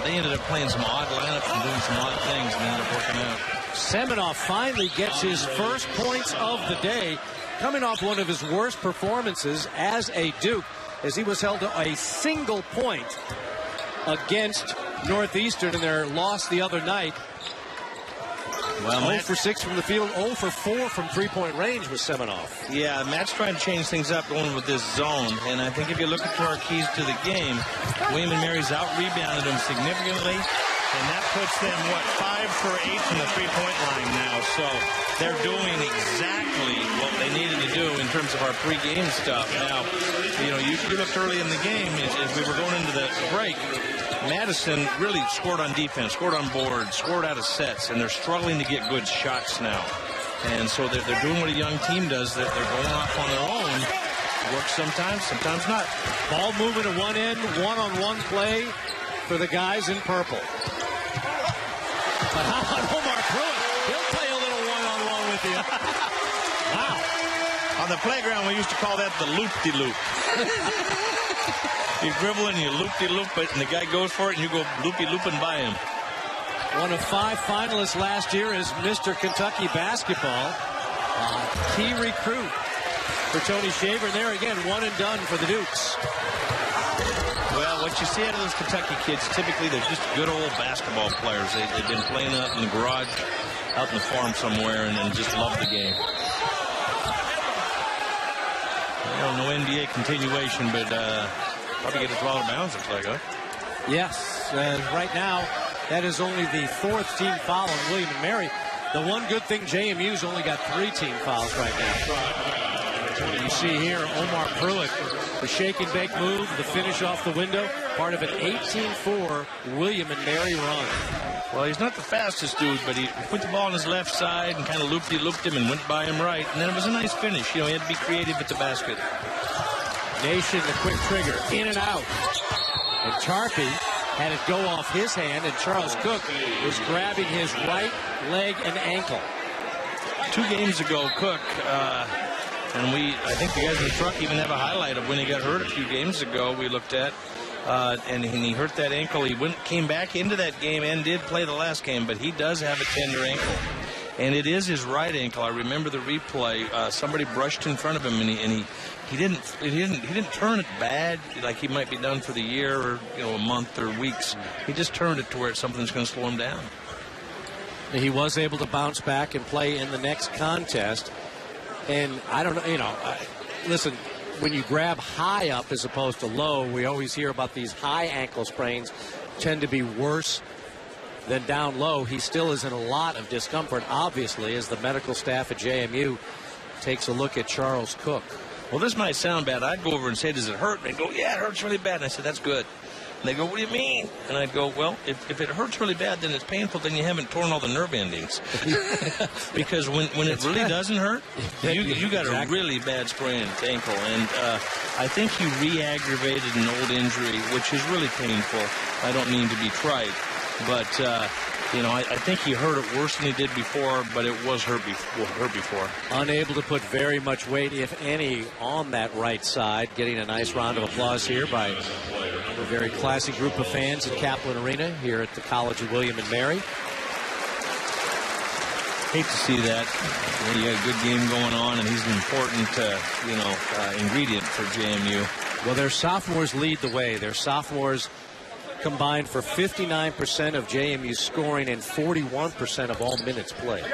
They ended up playing some odd lineups and doing some odd things, and ended up working out. Seminoff finally gets his first points of the day, coming off one of his worst performances as a Duke, as he was held to a single point against Northeastern in their loss the other night. Well, 0 for 6 from the field, 0 for 4 from three-point range with Seminoff. Yeah, Matt's trying to change things up going with this zone, and I think if you look at our keys to the game, William and Mary's out-rebounded them significantly, and that puts them, 5 for 8 from the three-point line now. So they're doing exactly what they needed to do in terms of our pre-game stuff. Now, you looked early in the game as we were going into the break. Madison really scored on defense, scored on boards, scored out of sets, and they're struggling to get good shots now. And so they're doing what a young team does, that they're going off on their own. Works sometimes, sometimes not. Ball moving to one end, one-on-one play for the guys in purple. But how about Omar Pruitt? He'll play a little one-on-one with you. Wow. On the playground, we used to call that the loop-de-loop. You dribble and you loop-de-loop it, and the guy goes for it, and you go loopy-looping by him. One of 5 finalists last year is Mr. Kentucky basketball. Key recruit for Tony Shaver. And there again, one and done for the Dukes. Well, what you see out of those Kentucky kids, typically they're just good old basketball players. They've been playing out in the garage, out in the farm somewhere, and just love the game. Well, no NBA continuation, but probably get it out of bounds, looks like, huh? Yes, and right now, that is only the 4th team foul on William and Mary. The one good thing, JMU's only got 3 team fouls right now. You see here, Omar Pruitt, the shake and bake move, the finish off the window, part of an 18-4 William and Mary run. Well, he's not the fastest dude, but he put the ball on his left side and kind of looped him and went by him right. And then it was a nice finish. He had to be creative at the basket. Nation, the quick trigger, in and out. And Tarpe had it go off his hand, and Charles Cook was grabbing his right leg and ankle. 2 games ago, Cook, and I think the guys in the truck even have a highlight of when he got hurt a few games ago we looked at. And he hurt that ankle. He came back into that game and did play the last game, but he does have a tender ankle. and it is his right ankle. I remember the replay. Somebody brushed in front of him, and he didn't turn it bad, like he might be done for the year or a month or weeks. He just turned it to where it's something that's going to slow him down. He was able to bounce back and play in the next contest. And I don't know, listen, when you grab high up as opposed to low, we always hear about these high ankle sprains tend to be worse than down low. He still is in a lot of discomfort, obviously, as the medical staff at JMU takes a look at Charles Cook. Well, this might sound bad. I'd go over and say, does it hurt? And they'd go, yeah, it hurts really bad. And I said, that's good. And they go, what do you mean? And I'd go, well, if it hurts really bad, then it's painful, then you haven't torn all the nerve endings. Because when it really doesn't hurt, you got a really bad sprained ankle. And I think he re-aggravated an old injury, which is really painful. I don't mean to be trite. But, I think he hurt it worse than he did before, but it was hurt before. Unable to put very much weight, if any, on that right side. Getting a nice round of applause here by a very classy group of fans at Kaplan Arena here at the College of William and Mary. Hate to see that. You got a good game going on, and he's an important, ingredient for JMU. Well, their sophomores lead the way. Their sophomores combined for 59% of JMU's scoring and 41% of all minutes played.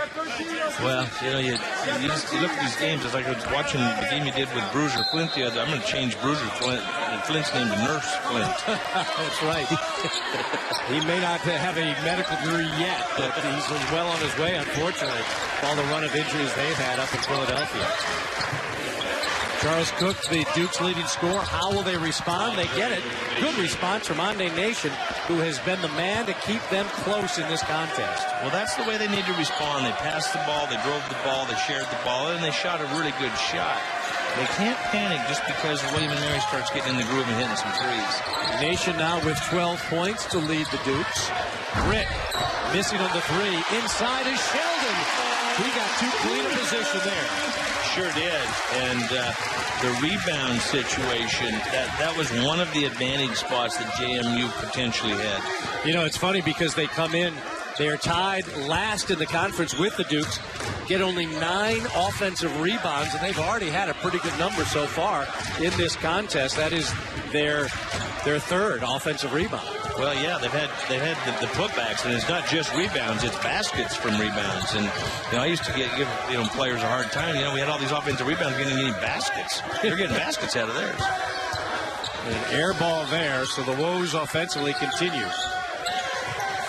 Well, you look at these games. It's like I was watching the game you did with Bruiser Flint the other. I'm going to change Bruiser Flint and Flint's name to Nurse Flint. That's right. He may not have a medical degree yet, but he's well on his way, unfortunately, all the run of injuries they've had up in Philadelphia. Charles Cook, the Duke's leading scorer. How will they respond? They get it. Good response from Andre Nation, who has been the man to keep them close in this contest. Well, that's the way they need to respond. They passed the ball, they drove the ball, they shared the ball, and they shot a really good shot. They can't panic just because William & Mary starts getting in the groove and hitting some threes. Nation now with 12 points to lead the Dukes. Britt missing on the three. Inside is Sheldon. He got too clean a position there. Sure did. And the rebound situation, that was one of the advantage spots that JMU potentially had. It's funny because they come in, they are tied last in the conference with the Dukes, get only 9 offensive rebounds, and they've already had a pretty good number so far in this contest. That is their third offensive rebound. Well, yeah, they've had the putbacks, and it's not just rebounds; it's baskets from rebounds. And I used to give players a hard time. We had all these offensive rebounds getting baskets. They're getting baskets out of theirs. An air ball there, so the woes offensively continue.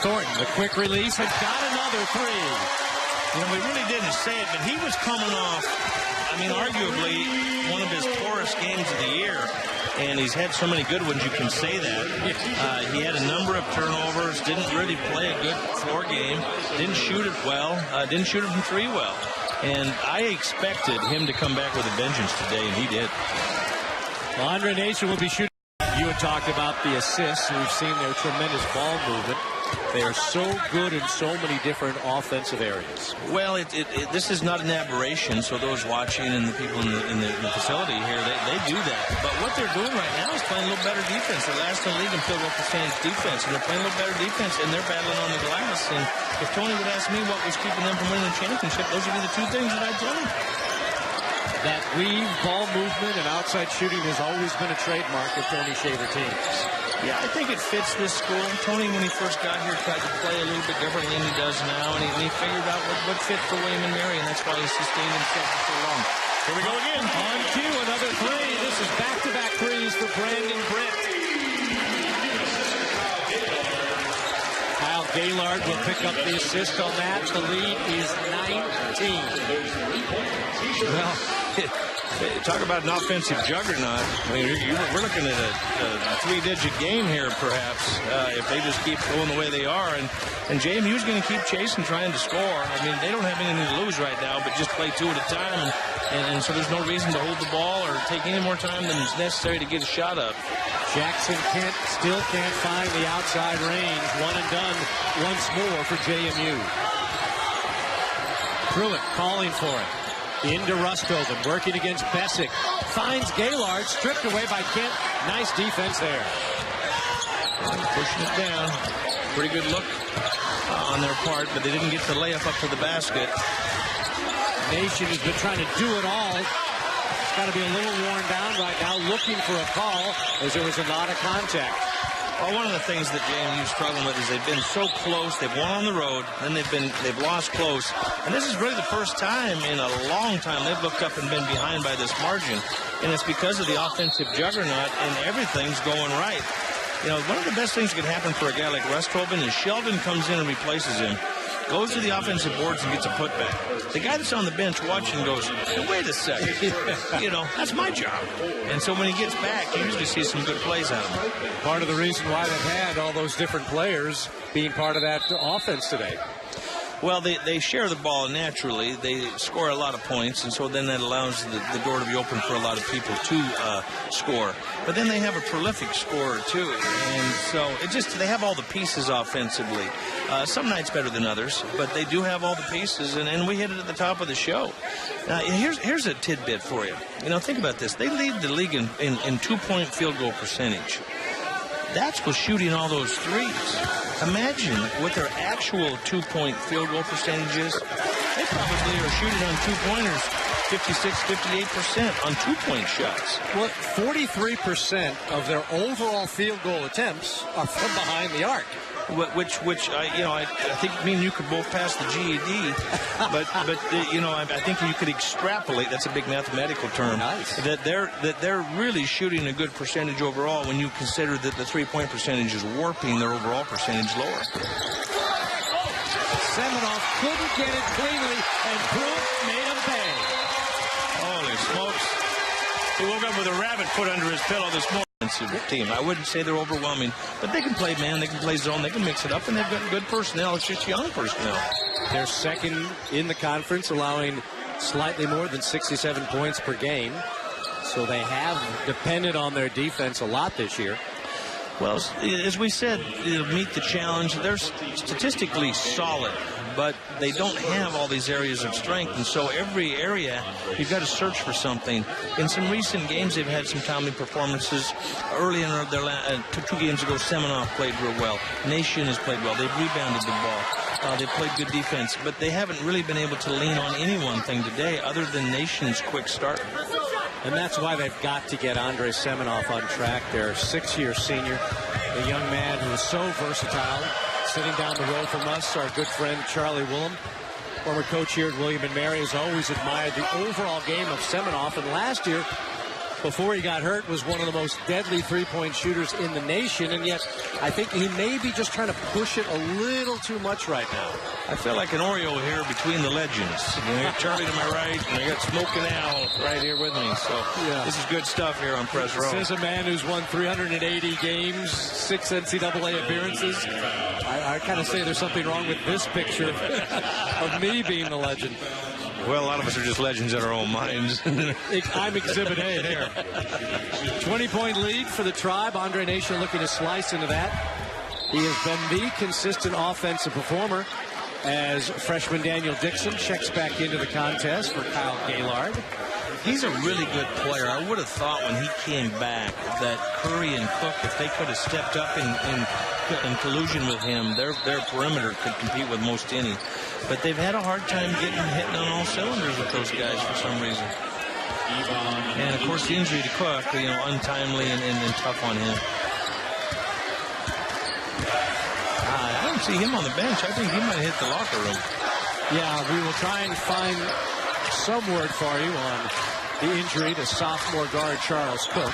Thornton, the quick release, has got another three. We really didn't say it, but he was coming off, arguably one of his poorest games of the year. And he's had so many good ones, you can say that. He had a number of turnovers, didn't really play a good floor game, didn't shoot it well, didn't shoot it from three well. And I expected him to come back with a vengeance today, and he did. Well, Andre Nation will be shooting. You had talked about the assists. We've seen their tremendous ball movement. They are so good in so many different offensive areas. Well, this is not an aberration, so those watching and the people in the facility here, they do that. But what they're doing right now is playing a little better defense. They're last in the league in Philadelphia Saints defense, and they're playing a little better defense, and they're battling on the glass. And if Tony would ask me what was keeping them from winning the championship, those would be the two things that I'd tell him. That weave, ball movement, and outside shooting has always been a trademark of Tony Shaver teams. Yeah, I think it fits this school. Tony, when he first got here, tried to play a little bit differently than he does now, and he figured out what fit for William & Mary, and that's why he sustained himself for so long. Here we go again. On cue, another three. This is back-to-back threes for Brandon Britt. Kyle Gaylord will pick up the assist on that. The lead is 19. Well, talk about an offensive juggernaut. We're looking at a three-digit game here, perhaps, if they just keep going the way they are. And JMU's going to keep chasing, trying to score. They don't have anything to lose right now, but just play two at a time. And so there's no reason to hold the ball or take any more time than is necessary to get a shot up. Jackson still can't find the outside range. One and done once more for JMU. Pruitt calling for it. Into Rusthoven, working against Bessick. Finds Gaylord, stripped away by Kent. Nice defense there. Pushing it down. Pretty good look on their part, but they didn't get the layup up to the basket. Nation has been trying to do it all. It's got to be a little worn down right now, looking for a call as there was a lot of contact. Well, one of the things that JMU's struggling with is they've been so close. They've won on the road, then they've lost close. And this is really the first time in a long time they've looked up and been behind by this margin. And it's because of the offensive juggernaut, and everything's going right. You know, one of the best things that can happen for a guy like Westhoven is Sheldon comes in and replaces him, goes to the offensive boards and gets a putback. The guy that's on the bench watching goes, hey, wait a second. You know, that's my job. And so when he gets back, you usually see some good plays out of him. Part of the reason why they've had all those different players being part of that offense today. Well, they share the ball naturally. They score a lot of points, and so then that allows the door to be open for a lot of people to score. But then they have a prolific scorer, too. And so they have all the pieces offensively. Some nights better than others, but they do have all the pieces, and we hit it at the top of the show. Now, here's a tidbit for you. You know, think about this. They lead the league in two-point field goal percentage. That's with shooting all those threes. Imagine what their actual two-point field goal percentage is. They probably are shooting on two-pointers 56, 58% on two-point shots. Well, 43% of their overall field goal attempts are from behind the arc. Which I think me and you could both pass the GED, but I think you could extrapolate. That's a big mathematical term. Nice. That they're really shooting a good percentage overall when you consider that the three-point percentage is warping their overall percentage lower. Seminoff couldn't get it cleanly, and Pruitt made him pay. Holy smokes! He woke up with a rabbit foot under his pillow this morning. Team. I wouldn't say they're overwhelming, but they can play man, they can play zone, they can mix it up, and they've got good personnel. It's just young personnel. They're second in the conference, allowing slightly more than 67 points per game. So they have depended on their defense a lot this year. Well, as we said, meet the challenge. They're statistically solid, but they don't have all these areas of strength. And so every area, you've got to search for something. In some recent games, they've had some timely performances. Early in their two games ago, Seminoff played real well. Nation has played well. They've rebounded the ball. They've played good defense, but they haven't really been able to lean on any one thing today other than Nation's quick start. And that's why they've got to get Andrei Seminoff on track. Their six-year senior, a young man who is so versatile. Sitting down the road from us, our good friend Charlie Willem, former coach here at William & Mary, has always admired the overall game of Seminoff. And last year, before he got hurt, was one of the most deadly three-point shooters in the nation. And yet, I think he may be just trying to push it a little too much right now. I feel like an Oreo here between the legends. You know, Charlie to my right, and I got Smoking Al right here with me. So This is good stuff here on Press Row. Says a man who's won 380 games, 6 NCAA appearances. I kind of say there's something wrong with this picture of me being the legend. Well, a lot of us are just legends in our own minds. I'm Exhibit A there. 20-point lead for the Tribe. Andre Nation looking to slice into that. He has been the consistent offensive performer as freshman Daniel Dixon checks back into the contest for Kyle Gaylord. He's a really good player. I would have thought when he came back that Curry and Cook, if they could have stepped up in collusion with him, their perimeter could compete with most any. But they've had a hard time hitting on all cylinders with those guys for some reason. And, of course, the injury to Cook, untimely and tough on him. I don't see him on the bench. I think he might hit the locker room. Yeah, we will try and find some word for you on the injury to sophomore guard Charles Cook.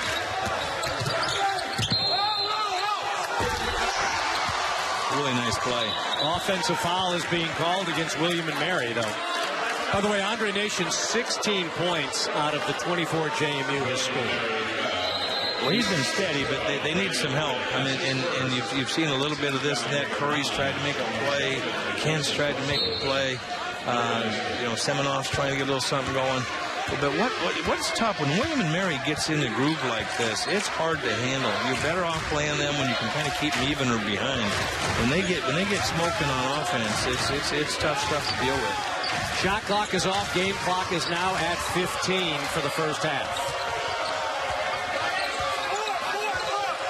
Really nice play. Offensive foul is being called against William & Mary, though. By the way, Andre Nation, 16 points out of the 24 JMU has scored. Well, he's been steady, but they need some help. I mean, and you've seen a little bit of this and that. Curry's tried to make a play. Kent's tried to make a play. Seminoff's trying to get a little something going. But what's tough, when William & Mary gets in a groove like this, it's hard to handle. You're better off playing them when you can kind of keep them even or behind. When they get smoking on offense, it's tough stuff to deal with. Shot clock is off. Game clock is now at 15 for the first half.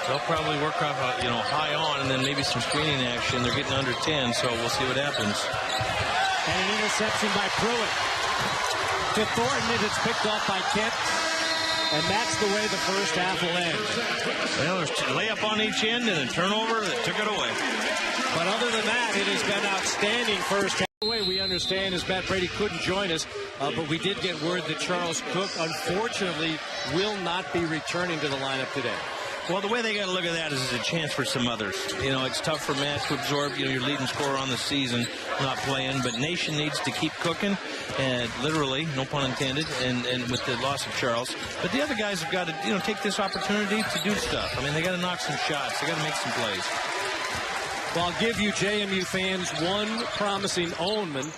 They'll probably work off, high on, and then maybe some screening action. They're getting under 10, so we'll see what happens. And an interception by Pruitt. To Thornton, and it's picked off by Kent. And that's the way the first half will end. Well, there's a layup on each end and a turnover that took it away. But other than that, it has been outstanding first half. The way we understand is Matt Brady couldn't join us, but we did get word that Charles Cook, unfortunately, will not be returning to the lineup today. Well, the way they got to look at that is a chance for some others. It's tough for Matt to absorb, your leading scorer on the season not playing, but Nation needs to keep cooking, and literally, no pun intended, and with the loss of Charles. But the other guys have got to, take this opportunity to do stuff. I mean, they got to knock some shots. They got to make some plays. Well, I'll give you JMU fans one promising omen.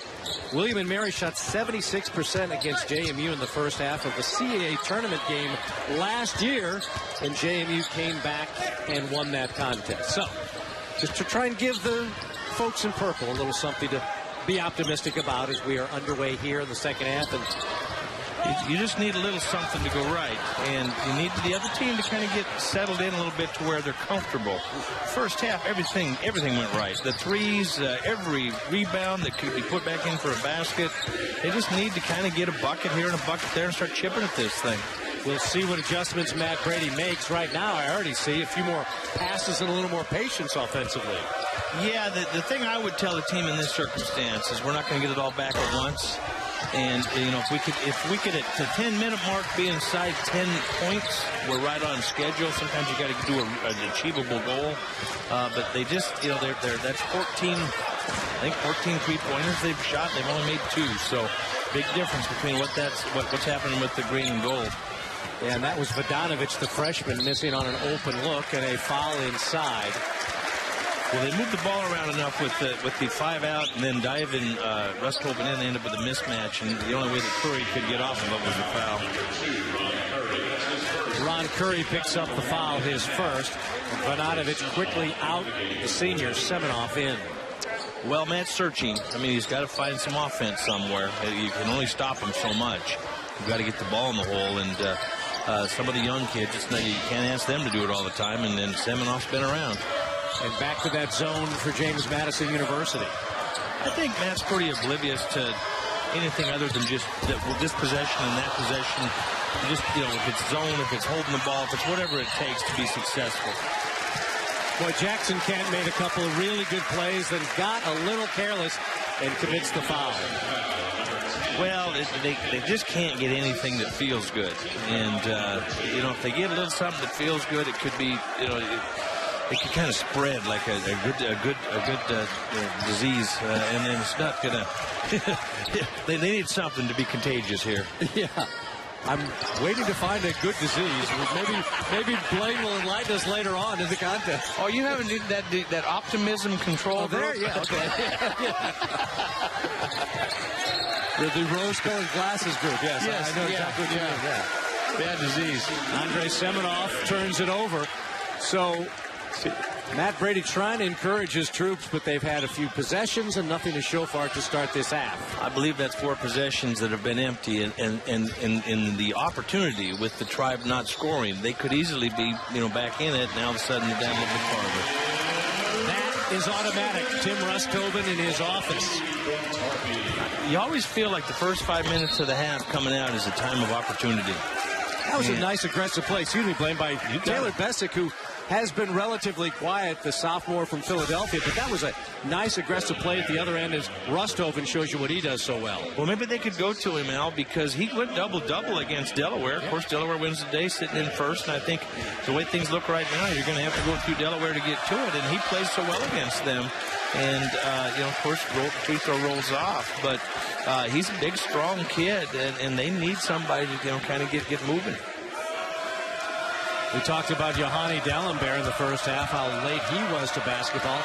William & Mary shot 76% against JMU in the first half of the CAA tournament game last year, and JMU came back and won that contest. So, just to try and give the folks in purple a little something to be optimistic about as we are underway here in the second half. And you just need a little something to go right, and you need the other team to kind of get settled in a little bit to where they're comfortable. First half, everything went right. The threes, every rebound that could be put back in for a basket. They just need to kind of get a bucket here and a bucket there and start chipping at this thing. We'll see what adjustments Matt Brady makes. Right now, I already see a few more passes and a little more patience offensively. Yeah, the thing I would tell the team in this circumstance is we're not going to get it all back at once. And, if we could at the 10-minute mark be inside 10 points, we're right on schedule. Sometimes you got to do an achievable goal. But they just, that's 14 3-pointers they've shot. They've only made 2. So big difference between what's happening with the green and gold. And that was Vodanovic, the freshman, missing on an open look and a foul inside. Well, they moved the ball around enough with the 5 out and then diving Rusthoven in. They ended up with a mismatch, and the only way that Curry could get off of it was a foul. Ron Curry picks up the foul, his first. Vodanovic quickly out. The senior, Seminoff in. Well, Matt's searching. I mean, he's got to find some offense somewhere. You can only stop him so much. You've got to get the ball in the hole, and some of the young kids, you can't ask them to do it all the time, and then Seminoff's been around. And back to that zone for James Madison University. I think Matt's pretty oblivious to anything other than just this possession and that possession. If it's zone, if it's holding the ball, if it's whatever it takes to be successful. Boy, Jackson Kent made a couple of really good plays, then got a little careless and commits the foul. Well, they just can't get anything that feels good. And, if they get a little something that feels good, it could be, it can kind of spread like a good disease, and then it's not gonna. they need something to be contagious here. Yeah, I'm waiting to find a good disease. Maybe Blaine will enlighten us later on in the contest. Oh, you haven't that optimism control. Oh, there, yeah, okay. The rose-colored glasses group. Yes, I know exactly what you mean. Yeah. Bad disease. Andrei Seminoff turns it over. So Matt Brady trying to encourage his troops, but they've had a few possessions and nothing to show for it to start this half. I believe that's 4 possessions that have been empty, and the opportunity with the Tribe not scoring, they could easily be back in it. Now all of a sudden they're down a little bit farther. That is automatic. Tim Rusthoven in his office. You always feel like the first 5 minutes of the half coming out is a time of opportunity. That was a nice aggressive play, Blaine, by Taylor Bessick, who has been relatively quiet, the sophomore from Philadelphia, but that was a nice aggressive play at the other end as Rusthoven shows you what he does so well. Well, maybe they could go to him, Al, because he went double-double against Delaware. Of course, Delaware wins the day sitting in first, and I think the way things look right now, you're going to have to go through Delaware to get to it, and he plays so well against them. And, of course, free throw rolls off, but he's a big, strong kid, and they need somebody to, kind of get moving. We talked about Yohani D'Alembert in the first half, how late he was to basketball.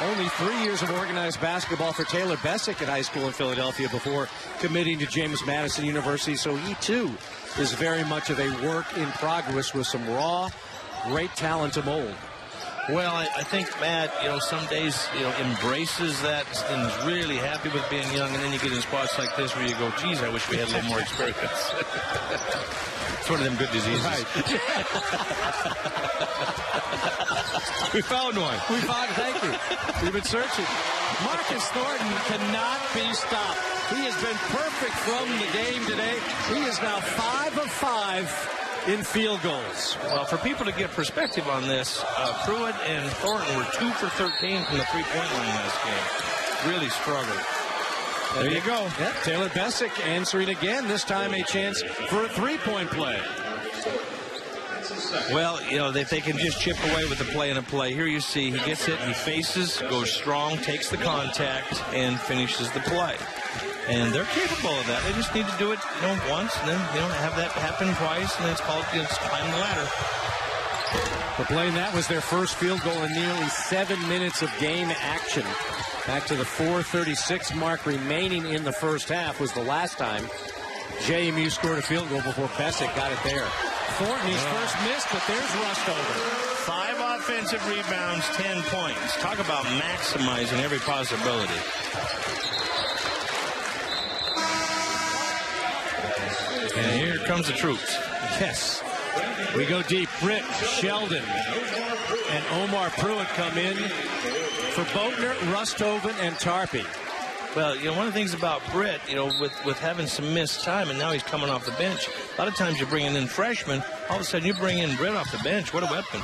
Only 3 years of organized basketball for Taylor Bessick at high school in Philadelphia before committing to James Madison University. So he, too, is very much of a work in progress with some raw, great talent to mold. Well, I think Matt, some days, embraces that and is really happy with being young, and then you get in spots like this where you go, geez, I wish we had a little more experience. It's one of them good diseases. Right. We found one. Thank you. We've been searching. Marcus Thornton cannot be stopped. He has been perfect from the game today. He is now 5 of 5 in field goals. Well, for people to get perspective on this, Pruitt and Thornton were 2 for 13 from the three-point line last game. Really struggled. There you go. Yeah, Taylor Bessick answering again, this time a chance for a three-point play. Well, if they can just chip away with the play and a play. Here you see he gets it, he faces, goes strong, takes the contact, and finishes the play. And they're capable of that. They just need to do it, once, and then, have that happen twice, and then it's called, climb the ladder. For playing that was their first field goal in nearly 7 minutes of game action. Back to the 4:36 mark remaining in the first half was the last time JMU scored a field goal before Bessick got it there. Thornton, his first miss, but there's Rustover. 5 offensive rebounds, 10 points. Talk about maximizing every possibility. And here comes the troops. Yes. We go deep. Britt, Sheldon, and Omar Pruitt come in for Boatner, Rusthoven, and Tarpey. Well, one of the things about Britt, with having some missed time, and now he's coming off the bench, a lot of times you're bringing in freshmen. All of a sudden, you bring in Britt off the bench. What a weapon.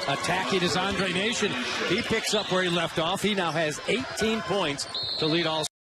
Attacking is Andre Nation. He picks up where he left off. He now has 18 points to lead all